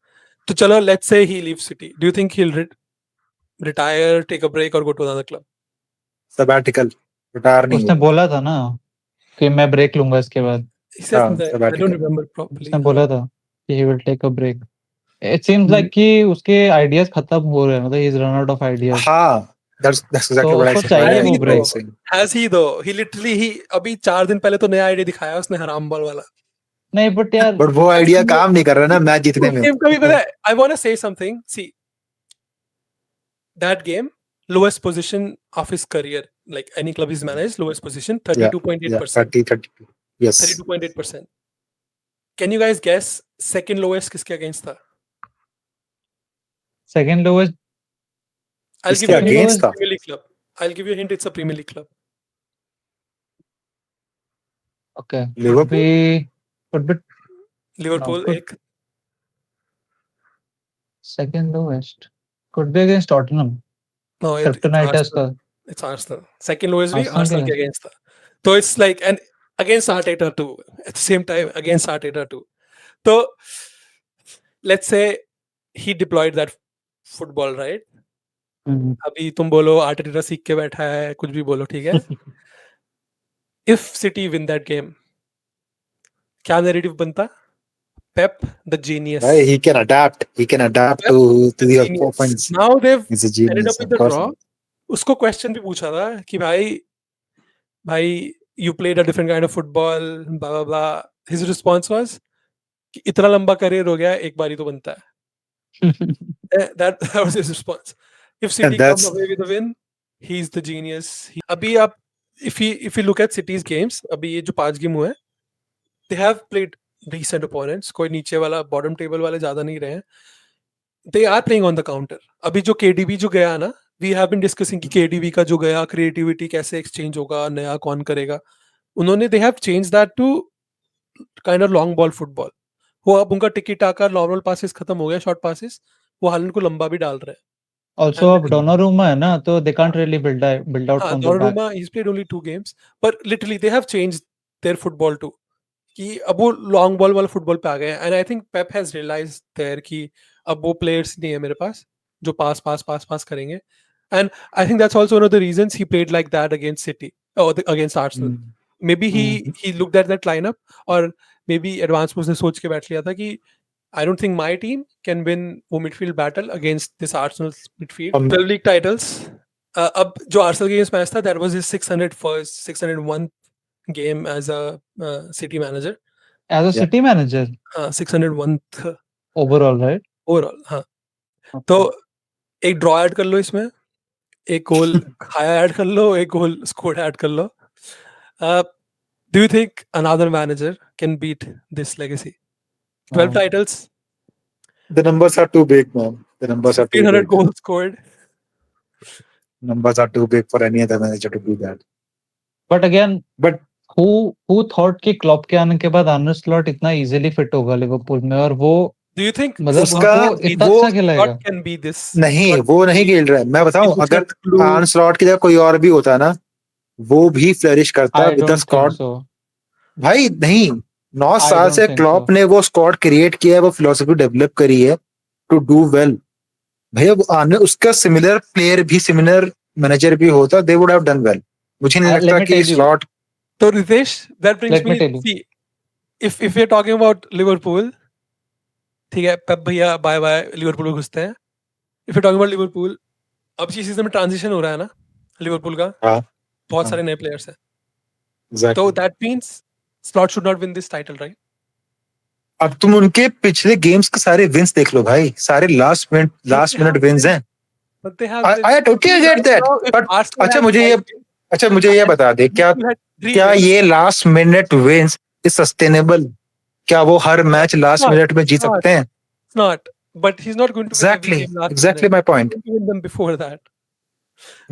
तो चलो, let's say he leaves City. Do you think he'll retire, take a break, or go to another club? Sabbatical, retire नहीं उसने होगा। बोला था ना कि मैं ब्रेक लूंगा इसके बाद। He said हाँ, that. I don't sabbatical। remember properly. उसने बोला था कि he will take a break. It seems like कि उसके आइडियाज खत्म हो रहे हैं, मतलब he is run out of ideas. हाँ, that's exactly तो what I उसको said। चाहिए Has वो he break. though? Has he though? He literally अभी 4 दिन पहले तो नया आइडिया दिखाया उसने हराम बॉल वाला। नहीं बट यार बट वो आइडिया काम नहीं कर रहा ना मैच जीतने में। गेम कभी पता है, I want to say something. See, that game, lowest position of his career, like any club he's managed, lowest position, 32.8%. 32। Yes। 32.8%. Can you guys guess second lowest किसके against था? सेकंड लोवेस्ट I'll give किसके you a hint. against It's a था? Premier League club. I'll give you a hint. It's a Premier League club. Okay Liverpool. could be Liverpool could- एक, second lowest could be against Tottenham. no, it's Kryptonite है Arsenal. उसका। It's Arsenal. Second lowest भी Arsenal Arsenal के के against था. So it's like, and against Arteta too. At the same time against Arteta too. So let's say he deployed that football, right? अभी तुम बोलो Arteta सीख के बैठा है, कुछ भी बोलो, ठीक है। If City win that game, क्या narrative बनता? Pep, the genius. He can adapt Pep, to the the genius. offense। Now they've He's a ended genius, up with of the course। draw. उसको क्वेश्चन भी पूछा था कि भाई you played a different kind of football blah blah blah. His response was कि इतना लंबा career हो गया, एक बारी तो बनता है. that was his response. If City And come that's away with a win, he's the genius. अभी आप if you look at City's games, अभी ये जो 5 गेम हुए हैं, they have played decent opponents. कोई नीचे वाला बॉटम टेबल वाले ज्यादा नहीं रहे हैं. They are playing on the counter. अभी जो KDB जो गया ना, we have been discussing कि KDB का जो गया creativity कैसे exchange होगा, नया कौन करेगा. उन्होंने they have changed that to kind of long ball football. वो अब उनका टिकी टाका नॉर्मल पासेस खत्म हो गया, शॉर्ट पासेस. वो हालैंड को लंबा भी डाल रहे हैं. Also अब Donnarumma है ना, तो they can't really build out from the back. Donnarumma, he's played only 2 games, but literally they have changed their football too. कि अब वो लॉन्ग बॉल वाला फुटबॉल पे आ गए हैं. And I think Pep has realised there कि अब वो प्लेयर्स नहीं है मेरे पास जो पास करेंगे. And I think that's also one of the reasons he played like that against City और against Arsenal. maybe he looked at that lineup, or maybe advanced उसने सोच के बैठ लिया था कि I don't think my team can win वो midfield battle against this Arsenal midfield. 12 league titles. अब जो Arsenal against मैच था, that was his 601th game as a City manager. As a City manager? 601th Overall, right? Overall, हाँ. तो एक draw add कर लो इसमें, एक गोल खाया ऐड कर लो, एक गोल स्कोर ऐड कर लो. Do you think another manager can beat this legacy? 12 titles. The numbers are too big, man. The numbers are too 300 big. goals scored. Numbers are too big for any other manager to do that. But again, But who thought कि club के आने के बाद आर्ने slot इतना easily fit होगा Liverpool में, और वो Do you think मतलब उसका वो इतना वो अच्छा खेलेगा? Scott can be this? नहीं, But वो नहीं खेल रहा है. मैं बताऊं, कुछ अगर clue- आर्न स्लॉट की जगह कोई और भी होता ना, वो भी फ्लरिश करता I with the don't think squad. so. भाई नहीं, 9 I साल don't से think क्लॉप so. ने वो स्क्वाड क्रिएट किया है, वो फिलोसफी डेवलप करी है टू डू वेल. भैया वो आने उसका सिमिलर प्लेयर भी, सिमिलर मैनेजर भी होता, they would have done well. मुझे नहीं Let लगता me कि tell you. Slot. So Ritesh, that brings Let me me. tell you. See, if we're talking about Liverpool, ठीक है, पेप भैया बाय बाय लिवरपूल में घुसते हैं. If we're talking about Liverpool, अब इसी सीजन में ट्रांजिशन हो रहा है ना लिवरपूल का. हाँ, बहुत हाँ. सारे नए प्लेयर्स हैं. एग्जैक्टली. तो that means Slot should not win this title, right? अब तुम उनके पिछले गेम्स के सारे विंस देख लो भाई, सारे लास्ट मिनट विंस हैं. But they have. I totally get that. Now, if But Arsenal अच्छा had मुझे ये बता दे, क्या Liverpool had 3 क्या wins. ये last minute wins is sustainable? क्या वो हर मैच लास्ट not. मिनट में जीत It's not. सकते हैं? It's not. But he's not going to win every game last Exactly minute. my point. He's going to win them before that.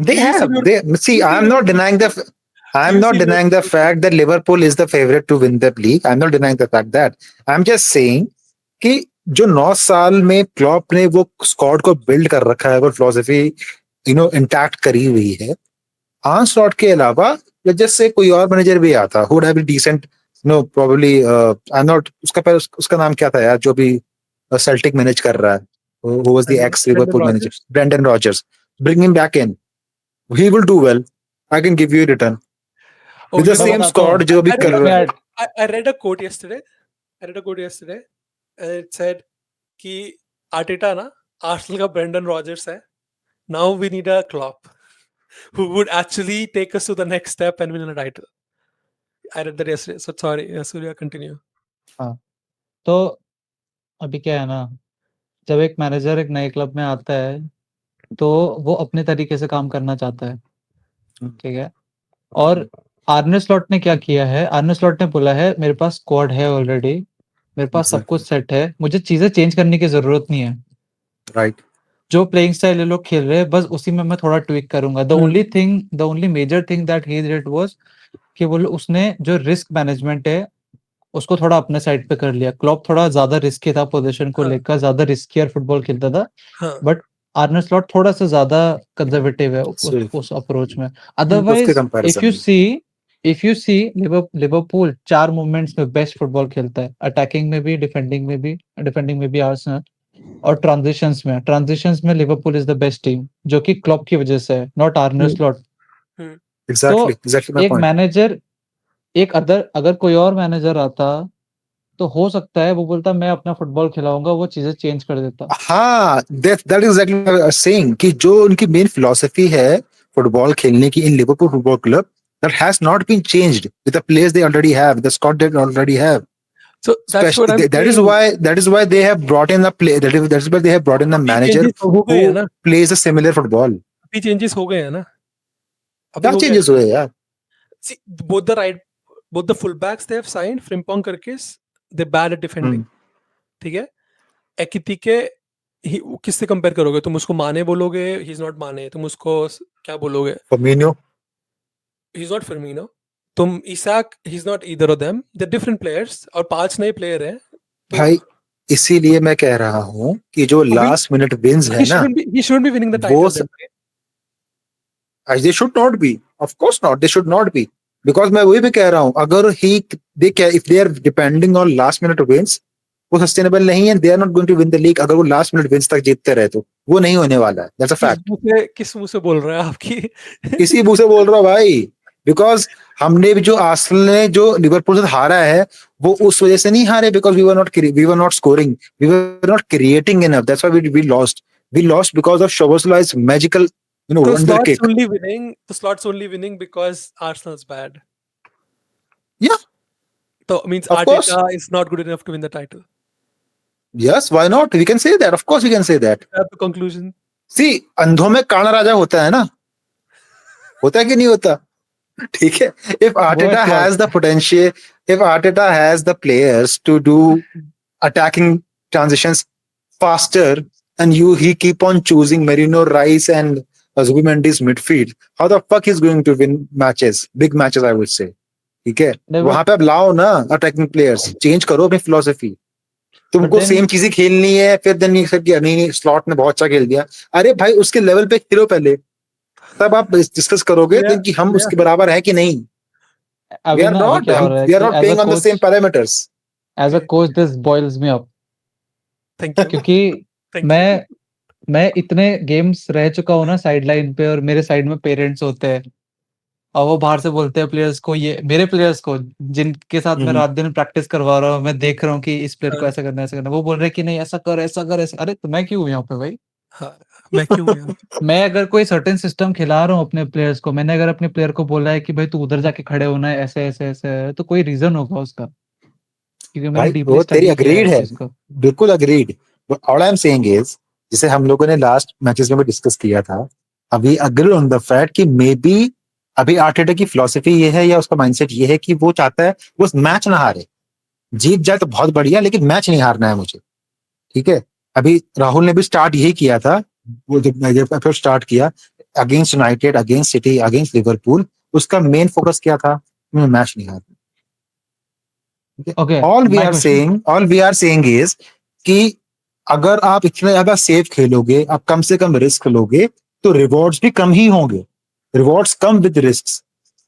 They You have. see, They see. I'm not denying the. I'm You not see, denying the fact that Liverpool is the favorite to win the league. I'm not denying the fact that. I'm just saying कि जो 9 साल में Klopp ने वो squad को build कर रखा है, वो फिलोसफी इंटैक्ट करी हुई है. आर्न स्लॉट के अलावा जैसे कोई और मैनेजर भी आता, who would have been decent, probably I'm not उसका पहले उसका नाम क्या था यार, जो भी सेल्टिक मैनेज कर रहा है, who was the ex Liverpool manager, Brendan Rodgers. Bring him back in. He will do well. I can give you a return. With the same squad जो भी कर रहा है. I read a quote yesterday. And it said कि Arteta ना Arsenal का Brendan Rodgers है. Now we need a Klopp who would actually take us to the next step and win a title. I read that yesterday. So sorry, Surya, continue. हाँ, तो अभी क्या है ना, जब एक मैनेजर एक नए क्लब में आता है तो वो अपने तरीके से काम करना चाहता है, ठीक है. और आर्ने स्लॉट ने क्या किया है, आर्ने स्लॉट ने बोला है मेरे पास स्क्वाड है ऑलरेडी, मेरे पास सब कुछ सेट है, मुझे चीजें चेंज करने की जरूरत नहीं है. Right. जो प्लेइंग स्टाइल ये लोग खेल रहे हैं बस उसी में मैं थोड़ा ट्विक करूंगा. The only major thing that he did was कि वो उसने जो रिस्क मैनेजमेंट है उसको थोड़ा अपने साइड पे कर लिया. क्लॉप थोड़ा ज्यादा रिस्की था पोजीशन को लेकर, ज्यादा रिस्कियर फुटबॉल खेलता था, बट आर्ने स्लॉट थोड़ा सा ज्यादा कंजर्वेटिव है उस अप्रोच में. Otherwise if you see Liverpool 4 movements में बेस्ट फुटबॉल खेलता है, अटैकिंग में भी, डिफेंडिंग में भी आर्सेनल, और ट्रांजिशंस में Liverpool is the best team, जो कि क्लॉप की वजह से है, नॉट आर्ने स्लॉट. Exactly my एक point. मैनेजर अगर कोई और मैनेजर आता तो हो सकता है वो बोलता मैं अपना फुटबॉल खिलाऊंगा, वो चीजें चेंज कर देता. हाँ, that is exactly what I was saying कि जो उनकी मेन फिलोसफी है फुटबॉल खेलने की in Liverpool football club that has not been changed with the players they already have, the squad they already have. So that's what I'm That is saying. why they have brought in the play. That is why they have brought in the अभी manager changes हो गए हैं who ना, plays a similar football. अभी changes हो गए हैं ना, अभी क्या हो गए changes हुए यार? See, both the fullbacks they have signed, Frimpong करके they're bad at defending. ठीक है, Ekitike किससे कंपेयर करोगे तुम? उसको माने बोलोगे? ही इज नॉट माने. तुम उसको क्या बोलोगे? Firmino. He is not Firmino. तुम Isak, he is not either of them. They different players और 5 नए प्लेयर हैं. भाई इसीलिए मैं कह रहा हूँ कि जो लास्ट मिनट विंस है ना, he shouldn't be winning the title then, right? they should not be. Of course not. They should not be. Because मैं वही भी कह रहा हूँ, अगर if they are depending on last minute wins, वो सस्टेनेबल नहीं है. They are not going to win the league. अगर वो last minute wins तक जीतते रहे तो वो नहीं होने वाला है. That's a fact. किस मुंह से बोल रहा है आपकी? इसी मुंह से बोल रहा हूँ भाई. Because हमने भी जो आर्सेनल ने जो लिवरपूल से हारा है, वो उस वजह से नहीं हारे. Because we were not scoring. We were not creating enough. That's why we lost. We lost because of Szoboszlai's magical, wonder kick. The slot's only winning because Arsenal's bad. Yeah. So means Of course. Arteta is not good enough to win the title. Yes, why not? We can say that. Of course we can say that. That's the conclusion. See, अंधों में काना राजा होता है ना? होता है कि नहीं होता? ठीक है. If Arteta has the potential, if Arteta has the players to do attacking transitions faster, and he keep on choosing Merino, Rice and Zubimendi's midfield, how the fuck he's going to win matches? Big matches, I would say. ठीक है. वहां पे अब लाओ ना attacking players. Change करो अपनी philosophy. तुमको सेम चीजें खेलनी है, फिर देन नहीं स्लॉट ने बहुत अच्छा खेल दिया. अरे भाई उसके लेवल पे खेलो पहले, तब आप डिस्कस करोगे कि हम उसके बराबर है कि नहीं. We are not playing on the same parameters. As a coach, this boils me up. Thank you. क्योंकि मैं इतने गेम्स रह चुका हूँ ना साइड लाइन पे, और मेरे साइड में पेरेंट्स होते हैं और वो बाहर से बोलते हैं प्लेयर्स को, ये मेरे प्लेयर्स को जिनके साथ मैं रात दिन प्रैक्टिस करवा रहा हूँ, मैं देख रहा हूँ कि इस प्लेयर को ऐसा करना है, ऐसा करना है, वो बोल रहे हैं कि नहीं ऐसा कर ऐसा कर ऐसा. अरे तो मैं क्यों हूँ यहाँ पे भाई? मैं क्यों हूँ यहाँ? मैं अगर कोई सर्टेन सिस्टम खिला रहा हूँ अपने प्लेयर्स को, मैंने अगर अपने प्लेयर को बोला है कि भाई तू उधर जाके खड़े होना है ऐसे ऐसे ऐसे, तो कोई रीजन होगा उसका, क्योंकि मैंने डीपली स्टडी किया है इसको. बिल्कुल agreed. All I'm saying is, जिसे हम लोगों ने लास्ट मैचेस में भी डिस्कस किया था, अभी अग्री ऑन द फैक्ट कि मे बी अभी आर्टेटा की फिलॉसफी ये है या उसका माइंडसेट ये है कि वो चाहता है वो मैच ना हारे. जीत जाए तो बहुत बढ़िया, लेकिन मैच नहीं हारना है मुझे. ठीक है. अभी राहुल ने भी स्टार्ट यही किया था. वो जब स्टार्ट किया against United, against City, against Liverpool, उसका मेन फोकस क्या था? मैच नहीं हारना. All we are saying is कि अगर आप इतना ज्यादा सेफ खेलोगे, आप कम से कम रिस्क लोगे, तो रिवॉर्ड्स भी कम ही होंगे. Rewards come with risk.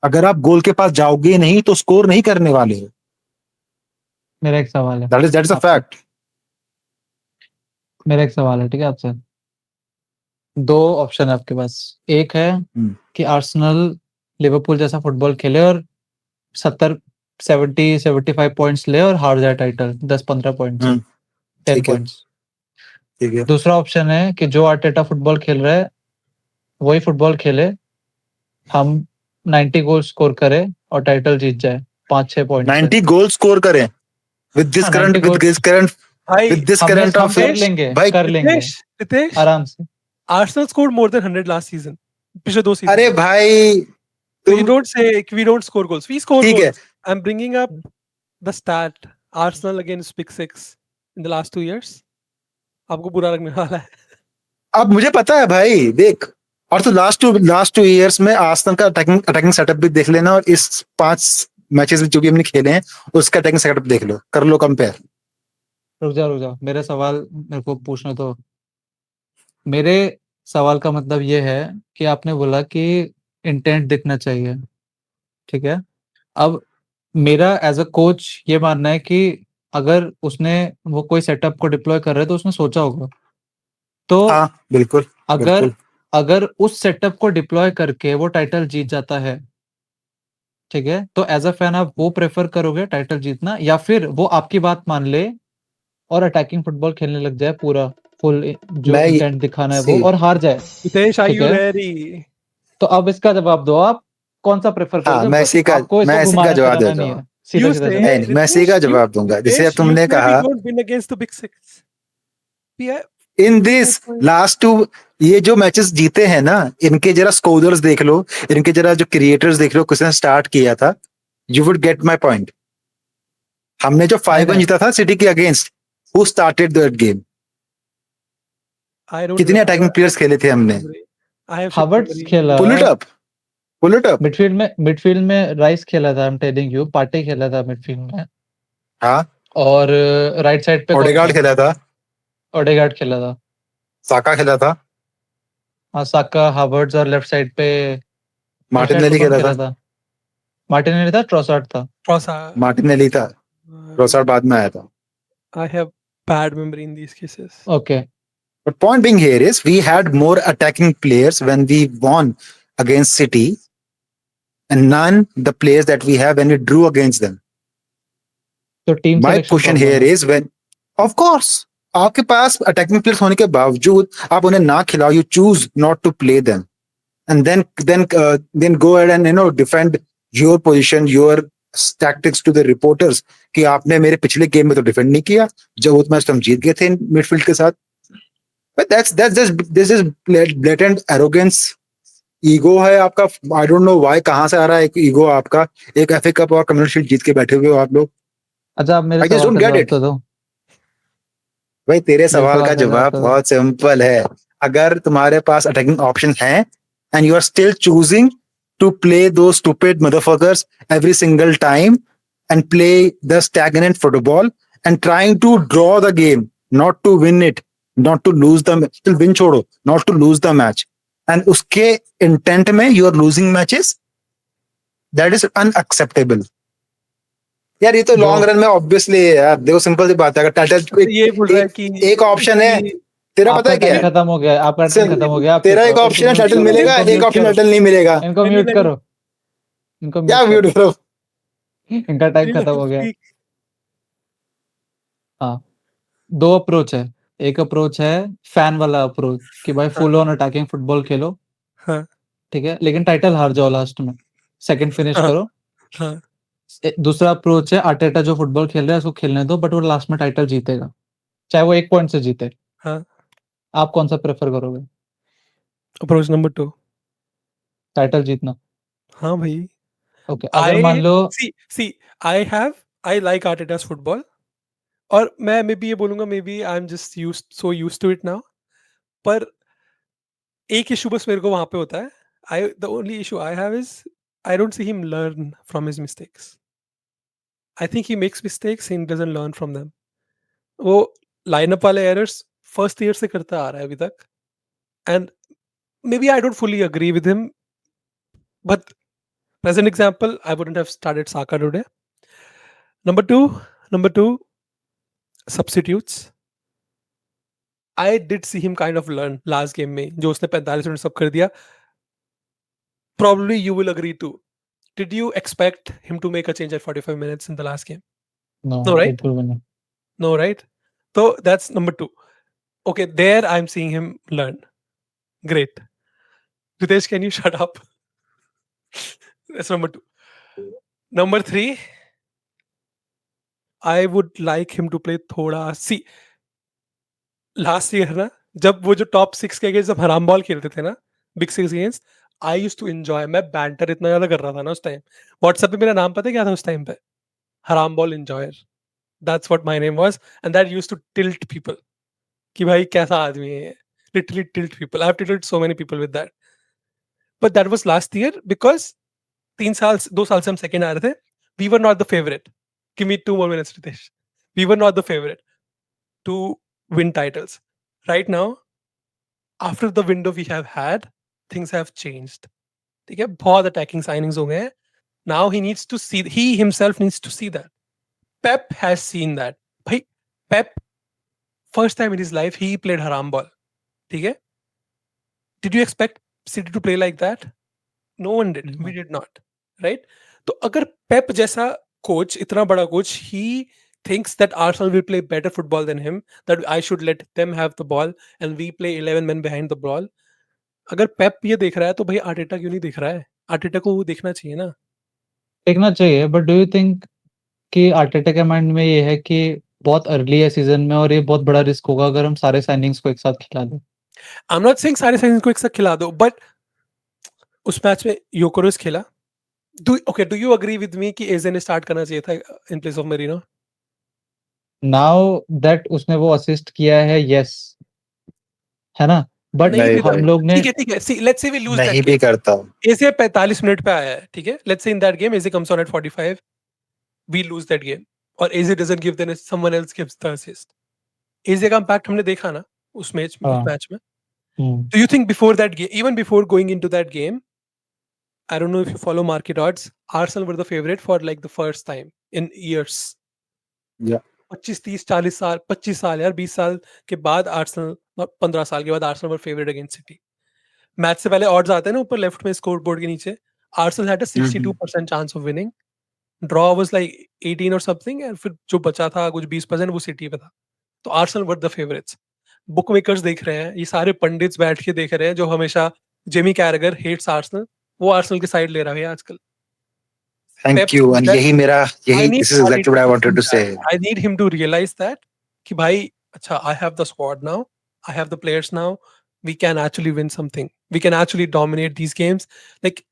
अगर आप गोल के पास जाओगे नहीं तो स्कोर नहीं करने वाले हो. मेरा एक सवाल है. That is a fact. मेरा एक सवाल है, ठीक है आपसे. 2 ऑप्शन है आपके पास. एक है कि आर्सेनल लिवरपूल जैसा फुटबॉल खेले और 70-75 पॉइंट्स ले और हार जाए टाइटल 10-15 पॉइंट्स, 10 पॉइंट्स. दूसरा ऑप्शन है कि जो आर्टेटा फुटबॉल खेल रहा है वही फुटबॉल खेले, हम 90 गोल स्कोर करें और टाइटल जीत जाए 5-6 पॉइंट. 90 गोल स्कोर करें विद दिस करंट ऑफ कर लेंगे रितेश आराम से. Arsenal scored more than 100 last season, पिछले 2 सीजन. अरे भाई you don't say we don't score goals, we score goals. I'm bringing up the stat Arsenal against Big Six in the last 2 years. आपको बुरा लगने वाला है. अब मुझे पता है भाई, देख. और तो लास्ट टू इयर्स में आर्सेनल का अटैकिंग सेटअप भी देख लेना, और इस 5 मैचेस में जो भी हमने खेले हैं उसका अटैकिंग सेटअप देख लो, कर लो कंपेयर. रुक जा, मेरे सवाल मेरे को पूछना. तो मेरे सवाल का मतलब ये है कि आपने बोला कि इंटेंट दिखना चाहिए, ठीक है. अब मेरा एज अ कोच ये मानना है कि अगर उसने वो कोई सेटअप को डिप्लॉय कर रहा है तो उसने सोचा होगा. तो बिल्कुल. अगर उस सेटअप को डिप्लॉय करके वो टाइटल जीत जाता है, ठीक है, तो एज अ फैन आप वो प्रेफर करोगे टाइटल जीतना, या फिर वो आपकी बात मान ले और अटैकिंग फुटबॉल खेलने लग जाए पूरा फुल, जो इंटेंट दिखाना है वो, और हार जाए? Hitesh, are you ready? तो अब इसका जवाब दो, आप कौन सा प्रेफर हाँ, करोगे? मैं इसी का आपको इसको घुमाना जवाब फिराना देता नहीं हूँ। है, सीधा You सीधा say, जवाब। नहीं, मैं इसी का Ritesh, जवाब दूंगा। जैसे Ritesh, तुमने you say we कहा don't win against the big six. We have in this 4 points. Last two, ये जो मैचेस जीते हैं ना, इनके जरा स्कोरर्स देख लो, इनके जरा जो क्रिएटर्स देख लो, किसने स्टार्ट किया था, you would get my point. हमने जो 5-1 नहीं। जीता था सिटी के against, who started that game? I don't कितने remember. अटैकिंग प्लेयर्स खेले थे हमने? I have Havertz memory. खेला, pull it up, pull it up. Midfield में राइस खेला था, I am telling you, Partey खेला था मिडफील्ड में, हाँ, और राइट साइड पे कौन ओडेगार्ड था? खेला था, ओडेगार्ड खेला था। साका खेला था, हाँ, साका, हावर्ट्स, और लेफ्ट साइड पे मार्टिनेली कौन खेला खेला था, था? मार्टिनेली था, ट्रोसार्ड था। Trossard. मार्टिनेली था, रोसार बाद में आया था। I have bad memory in these cases. Okay, But point being here is we had more attacking players when we won against City, and none the players that we have when we drew against them. तो team My selection question problem here है। is when, of course, आपके पास attacking players होने के बावजूद आप उन्हें ना खिलाओ, you choose not to play them, and then go ahead and defend your position, your tactics to the reporters कि आपने मेरे पिछले गेम में तो डिफेंड नहीं किया जब वो मैच हम जीत गए थे मिडफील्ड के साथ। But that's just this is blatant arrogance, ego है आपका। आई डोंट नो व्हाई, कहां से आ रहा है एक ईगो आपका? एक एफए कप और कम्युनिटी शील्ड जीत के बैठे हुए हो आप लोग। अच्छा, आप मेरे I just सवाल don't का get जवाब it. तो दो। भाई तेरे मेरे सवाल का जवाब तो दो। बहुत सिंपल है। अगर तुम्हारे पास अटैकिंग ऑप्शन है and you are still choosing to play two stupid motherfuckers every single time and play the stagnant football and trying to draw the game, not to win it, not to lose the, still win छोड़ो, not to lose the match, and उसके intent में you are losing matches, that is unacceptable. यार ये तो long run में obviously यार, देखो simple सी बात है, अगर टाइटल ये बोल रहा है कि एक ऑप्शन है, कि तेरा पता आपका है क्या टाइम है? खत्म हो गया, आपका टाइम सुन, खत्म हो गया। आप तेरा चुप एक रहो, ऑप्शन है इनको टाइटल म्यूट करो, मिलेगा, इनको एक म्यूट ऑप्शन करो, टाइटल नहीं मिलेगा। इनको म्यूट करो, इनको क्या म्यूट म्यूट करो, करो? इनका टाइम खत्म हो गया। हाँ, दो अप्रोच है। एक अप्रोच है फैन वाला अप्रोच कि भाई फुल ऑन अटैकिंग फुटबॉल खेलो, हाँ ठीक है, लेकिन टाइटल हार जाओ लास्ट में, सेकंड फिनिश हाँ करो। हाँ दूसरा अप्रोच है आर्टेटा जो फुटबॉल खेल रहा है उसको खेलने दो, बट वो लास्ट में टाइटल जीतेगा, चाहे वो 1 पॉइंट से जीते। हाँ। आप कौन सा प्रेफर करोगे? Approach number 2। टाइटल जीतना। हाँ भाई। ओके, अगर मान लो see I like Arteta's football, और मैं मे बी ये बोलूंगा, maybe I am just used to it now, पर एक इशू बस मेरे को वहां पे होता है। I the only issue I have is I don't see him learn from his mistakes. I think he makes mistakes, he doesn't learn from them. वो लाइनअप वाले एरर्स फर्स्ट ईयर से करता आ रहा है अभी तक, and maybe I don't fully agree with him, but present example, I wouldn't have started Saka today. Number two, substitutes. I did see him kind of learn last game में, जो उसने 45 मिनट सब कर दिया. Probably you will agree too. Did you expect him to make a change at 45 minutes in the last game? No, No, right? बिल्कुल भी नहीं। No, right? So that's number 2. Okay, there I'm seeing him learn. Great. Ritesh, can you shut up? That's number 2. Number 3, I would like him to play थोड़ा, see, last year ना, जब वो जो top 6 के against जब हराम ball खेलते थे ना, big 6 against, I used to enjoy. मैं बैंटर इतना ज्यादा कर रहा था ना उस टाइम। व्हाट्सएप पे मेरा नाम पता है क्या था उस टाइम पे? हराम ball enjoyer. That's what my name was, and that used to tilt people कि भाई कैसा आदमी है ये। Literally tilt people. I have tilted so many people with that, but that was last year because 2 साल से हम सेकंड आ रहे थे। We were not the favourite. Give me 2 more minutes Ritesh. We were not the favourite to win titles. Right now, after the window we have had, things have changed. ठीक है, बहुत attacking signings हो गए हैं। Now he needs to see, he himself needs to see that. Pep has seen that. भाई Pep first time in his life he played हराम ball. ठीक है, did you expect City to play like that? No one did, we did not, right? तो अगर Pep जैसा coach, इतना बड़ा coach, he thinks that Arsenal will play better football than him, that I should let them have the ball and we play 11 men behind the ball, अगर पेप ये देख रहा है तो भाई आर्टेटा क्यों नहीं देख रहा है? आर्टेटा को वो देखना चाहिए ना। देखना चाहिए, बट डू यू थिंक कि आर्टेटा के माइंड में ये है कि बहुत अर्ली है सीजन में और ये बहुत बड़ा रिस्क होगा अगर हम सारे साइनिंग्स को एक साथ खिला दें? आई एम नॉट सेइंग सारे साइनिंग्स को एक साथ खिला दो, बट उस मैच में योकोरेस खेला। Do you agree with me कि एजे ने स्टार्ट करना चाहिए था in place of Merino? Now that उसने वो असिस्ट किया है, यस, है ना? बट नहीं नहीं भी भाई, हम लोग ने ठीक है, see let's say we lose नहीं दैट भी गेम। करता। एजे 45 मिनट पे आया है, ठीक है, let's say in that game AJ comes on at 45, we lose that game और AJ doesn't give then someone else gives the assist. AJ का इंपैक्ट हमने देखा ना उस मैच में। हम्म, Do you think before that game, even before going into that game, I don't know if you follow market odds, Arsenal were the favorite for like the first time in years. Yeah. 25 30 40 साल 25 साल यार 20 साल के बाद Arsenal 15 साल के बाद Arsenal वर favourite against city. Match से पहले ऑड्स आते हैं ना ऊपर लेफ्ट में स्कोर बोर्ड के नीचे। Arsenal had a 62% chance of winning, draw was like 18 और समथिंग, एंड फिर जो बचा था कुछ 20% वो सिटी पे था। तो Arsenal were the favourites. Book makers देख रहे हैं, ये सारे पंडित्स बैठ के देख रहे हैं जो हमेशा जेमी कैरेगर हेट्स आर्सेनल, वो आर्सेनल की साइड ले रहा है आजकल। Thank Pep you. sees And that. यही I need this is exactly what I wanted to say. I need him to realize that कि भाई अच्छा, I have the squad now, I have the players now, we can actually win something, we can actually dominate these games, like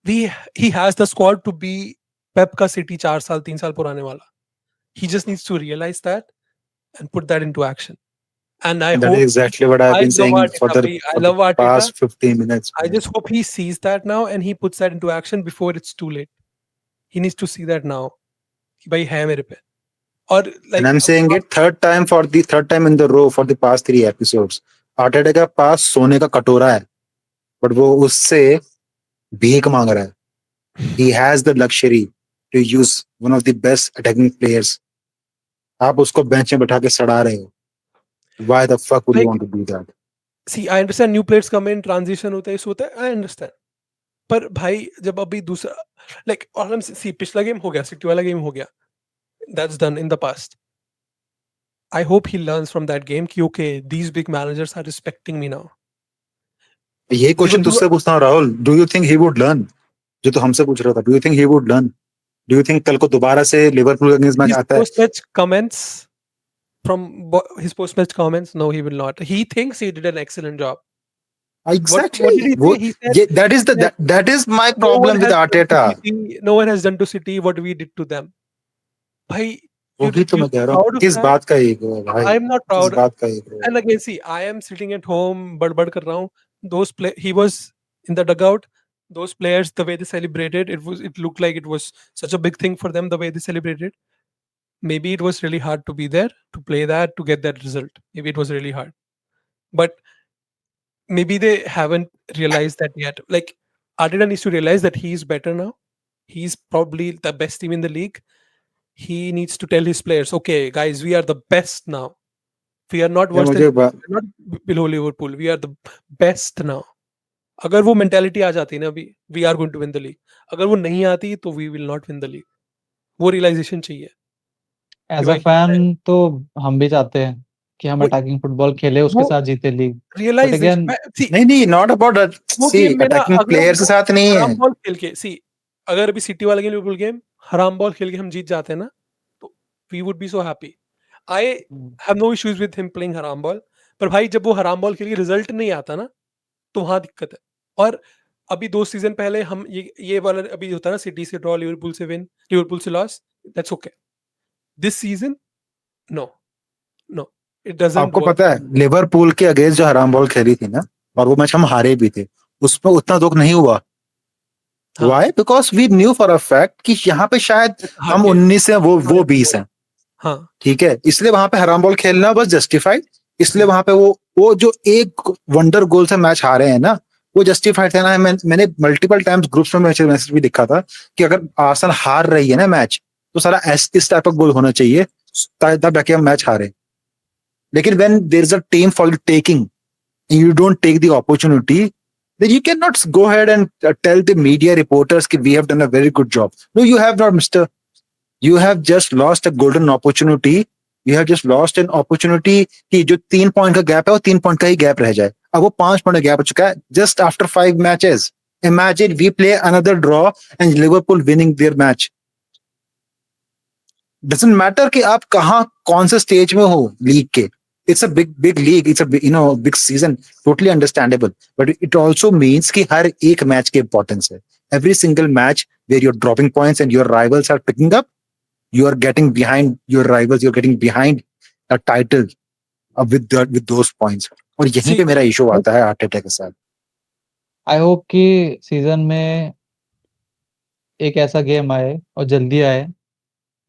he has the squad to be Pep का City 4 साल 3 साल पुराने वाला। He just needs to realize that and put that into action. And I And that hope is exactly what I've I been love saying Arteta, bhai. I for the love Arteta. past 15 minutes. I just hope he sees that now and he puts that into action before it's too late. He needs to see that now कि भाई है मेरे पे। और And like I'm saying it third time in the row for the past 3 episodes. Arteta के पास सोने का कटोरा है, but वो उससे भीख मांग रहा है. He has the luxury to use one of the best attacking players. आप उसको बेंच में बैठा के सड़ा रहे हो. Why the fuck would you like want to do that? see I understand new players come in, transition होता है, इस होता है, I understand। पर भाई जब अभी दूसरा like और हम सी पिछला गेम हो गया, सिटी वाला गेम हो गया, that's done in the past। I hope he learns from that game कि okay, these big managers are respecting me now। ये क्वेश्चन तुझसे पूछता हूँ Rahul. Do you think he would learn? जो तो हमसे पूछ रहा था. Do you think he would learn? Do you think कल को दोबारा से लिवरपूल अगेंस्ट मैच His आता है? post-match comments his post-match comments, no, he will not। He thinks he did an excellent job। Exactly. What did he say? He said that is my no problem one with has done to Arteta. City, no one has done to City what we did to them। भाई वही तो मैं कह रहा हूँ. किस बात का ego है भाई? I am not किस proud। बात का ego है? And again, see, I am sitting at home, बड़बड़ कर रहा हूँ। Those he was in the dugout. Those players, the way they celebrated, it looked like it was such a big thing for them. The way they celebrated, maybe it was really hard to be there, to play that, to get that result. Maybe it was really hard, but maybe they haven't realized that yet. Like Arteta needs to realize that he's better now. He's probably the best team in the league. He needs to tell his players, okay, guys, we are the best now। We are not यार worse मुझे than, we are not below Liverpool। We are the best now। अगर वो mentality आ जाती है ना अभी, we are going to win the league. अगर वो नहीं आती तो we will not win the league. वो रियलाइजेशन चाहिए कि एज अ भाई फैन तो हम भी चाहते हैं कि हम वो अटैकिंग फुटबॉल खेले, उसके वो साथ जीते लीग, बट रियलाइजेशन अगेन नहीं not about that. वो See, गेम में ना attacking अगर players के वो साथ नहीं हराम है. बॉल खेल के अगर अभी सिटी वाला गेम लिवरपूल गेम हराम बॉल खेल के हम जीत जाते हैं ना, तो we would be so happy. I have no issues with him playing हराम बॉल, पर भाई जब वो हराम बॉल खेल के रिजल्ट नहीं आता ना, तो वहां दिक्कत है। और अभी 2 सीजन पहले हम ये वाला अभी होता है ना, सिटी से ड्रॉ, लिवरपूल से विन, लिवरपूल से loss, that's okay. This season no, no, it doesn't आपको वर्क। पता है लिवरपूल के अगेंस्ट जो हराम बॉल खेली थी ना, और वो मैच हम हारे भी थे, उसमें उतना दुख नहीं हुआ. हाँ। Why? Because we knew for a fact कि यहाँ पे शायद हम 19 हैं, वो 20 हैं. हाँ, ठीक है, इसलिए वहां पे हराम बॉल खेलना बस जस्टिफाइड. इसलिए वहां पे वो जो एक वंडर गोल से मैच हारे हैं ना, वो जस्टिफाइड था ना. मैंने मल्टीपल टाइम्स ग्रुप्स में मैसेज भी लिखा था कि अगर आर्सेनल हार रही है ना मैच, तो सारा इस टाइप का गोल होना चाहिए तब जाके हम मैच हारे. लेकिन when there is a team for taking, you don't take the opportunity, then you cannot go ahead and tell the media reporters that we have done a very good job. No, you have not, mister. You have just lost a golden opportunity. You have just lost an opportunity कि जो 3 point का gap है वो 3 point का ही gap रह जाए. अब वो 5 पॉइंट गैप हो चुका है just after 5 matches. Imagine we play another draw and Liverpool winning their match. Doesn't matter कि आप कहाँ कौन से स्टेज में हो लीग के. It's a big league. It's a big season. Totally understandable. But it also means कि हर एक मैच की importance है. Every single match where you're dropping points and your rivals are picking up, you are getting behind your rivals. You're getting behind a title with those points. और यहीं पे मेरा issue आता है आर्टेटा के साथ. आई होप कि season में एक ऐसा गेम आए और जल्दी आए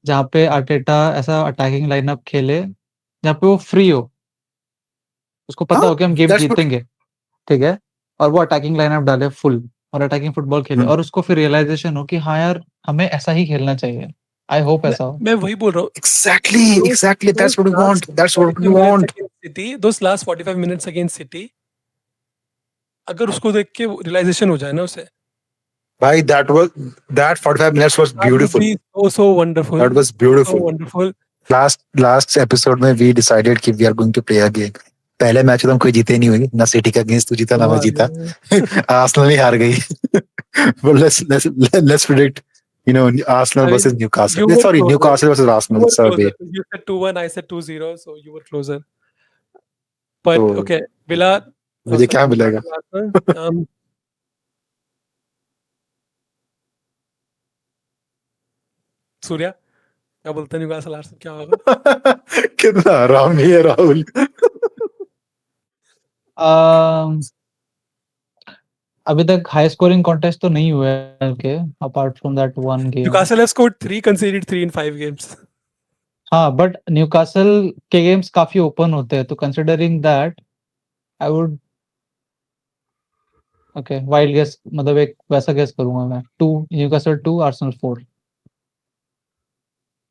जहाँ पे आर्टेटा ऐसा अटैकिंग लाइनअप खेले जहाँ पे वो फ्री हो, उसको पता हो कि हम गेम जीतेंगे, ठीक है, और वो अटैकिंग लाइनअप डाले फुल और अटैकिंग फुटबॉल खेले और उसको फिर रियलाइजेशन हो कि हाँ यार हमें ऐसा ही खेलना चाहिए. आई होप ऐसा हो. मैं वही बोल रहा हूँ. Exactly. That's what we want. That's what we want. City, those last 45 minutes against City, अगर उसको देख के रियलाइजेशन हो जाए ना उसे, भाई that 45 minutes was beautiful. So wonderful. That was beautiful. So wonderful. Last episode में we decided कि we are going to play a game. पहले मैच तो हम कोई जीते नहीं हुए ना. सिटी का अगेंस्ट तू जीता ना मैं जीता. आर्सेनल ही हार गई. But let's predict. Arsenal versus Newcastle. Sorry, Newcastle versus Arsenal. Sorry. You said 2-1, I said 2-0, so you were closer. But okay, Villa. मुझे क्या मिलेगा? सूर्या क्या बोलते हैं न्यूकासल आर्सेनल क्या होगा? कितना आराम ही है राहुल. अभी तक हाई स्कोरिंग कॉन्टेस्ट तो नहीं हुआ है के apart from that one game. Newcastle have scored 3, conceded 3 in 5 games. हाँ, बट न्यूकासल के गेम्स काफी ओपन होते हैं, तो considering that I would okay wild guess, मतलब एक वैसा गेस करूंगा मैं. 2 न्यूकासल 2 आर्सेनल 4.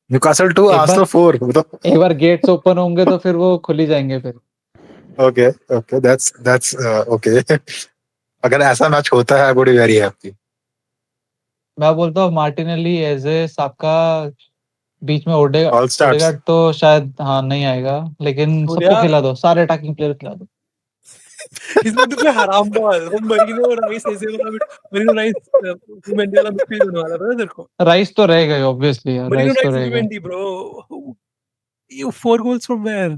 Newcastle 2 Arsenal 4. एक बार गेट्स ओपन होंगे तो फिर वो खुल ही जाएंगे फिर. Okay, that's okay. अगर ऐसा मैच होता है, I would be very happy. मैं बोलता हूँ मार्टिनेली, एजे, साका बीच में ओडेगार्ड तो शायद हाँ नहीं आएगा, लेकिन सबको खिला दो, सारे अटैकिंग प्लेयर खिला दो. He's going to play haram ball. वो मरीनो राइस ऐसे वाला मरीनो राइस मेंडी वाला मिडफील्ड बनवा रहा था तेरे को. राइस तो रहेगा ऑब्वियसली यार. राइस तो रहेगा. Mendy bro. You 4 goals from where?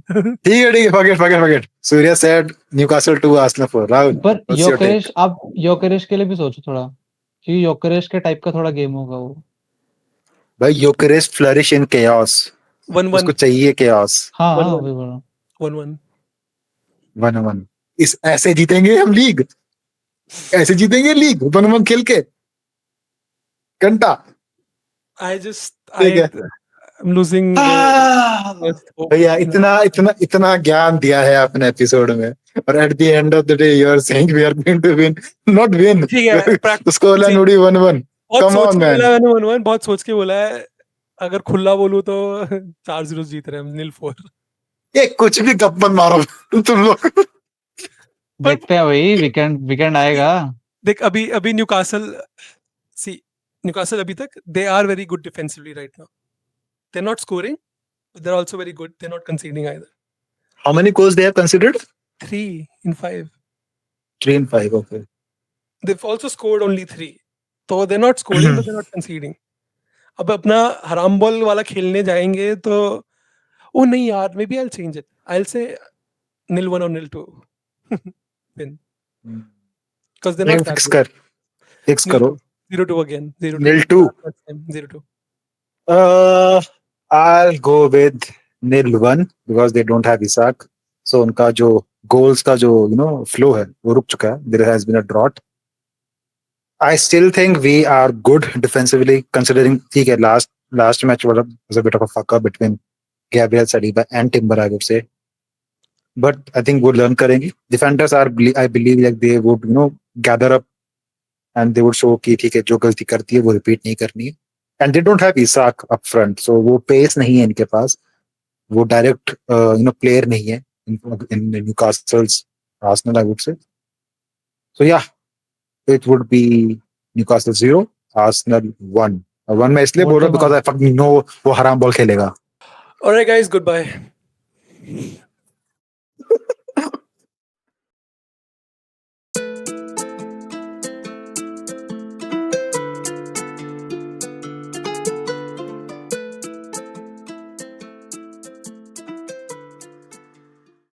ठीक है. Forget. Surya said Newcastle 2 Arsenal 4. Rahul. पर योकेरेश, आप योकेरेश के लिए भी सोचो थोड़ा, क्योंकि योकेरेश के टाइप का थोड़ा गेम होगा वो. भाई योकेरेश फ्लरिश इन chaos. 1-1. उसको चाहिए chaos. हाँ वही बोल रहा हूँ. 1-1. इस ऐसे जीतेंगे हम लीग. ऐसे जीतेंगे लीग 1-1 खेल के. घंटा. I'm losing. भैया इतना ज्ञान दिया है आपने एपिसोड में, और at the end of the day you are saying we are going to win, not win. ठीक है. उसको बोला नूडी 1-1. Come on man. 1-1 बहुत सोच के बोला है. अगर खुला बोलूं तो 4-0 जीत रहे हैं. 0-4. ये कुछ भी गप मत मारो तुम लोग. देखते हैं भाई, वीकेंड आएगा. देख अभी न्यूकासल अभी तक they are very good defensively right now. They're not scoring, but they're also very good. They're not conceding either. How many goals they have considered? 3 in 5. 3 in 5, okay. They've also scored only 3. So they're not scoring, but they're not conceding. अब अपना हराम ball वाला खेलने जाएंगे तो ओ नहीं यार, maybe I'll change it. I'll say 0-1 or 0-2. Win. Because they're not that good. Fix करो. 0-2 again. 0-2. 0-2. I'll go with 0-1 because they don't have Isak. So उनका जो goals का जो flow है वो रुक चुका है. There has been a drought. I still think we are good defensively considering ठीक है last match was a bit of a fuck up between Gabriel Saliba and Timber, I would say. But I think वो learn करेंगे. Defenders are, I believe, like they would gather up and they would show कि ठीक है जो गलती करती है वो repeat नहीं करनी है. And they don't have Isak up front, so वो pace नहीं है इनके पास. वो direct player नहीं है in Newcastle's Arsenal, I would say. So yeah, it would be Newcastle 0, Arsenal 1. 1 मैं इसलिए बोल रहा हूँ because I fucking know वो हराम बॉल खेलेगा. Alright guys, goodbye.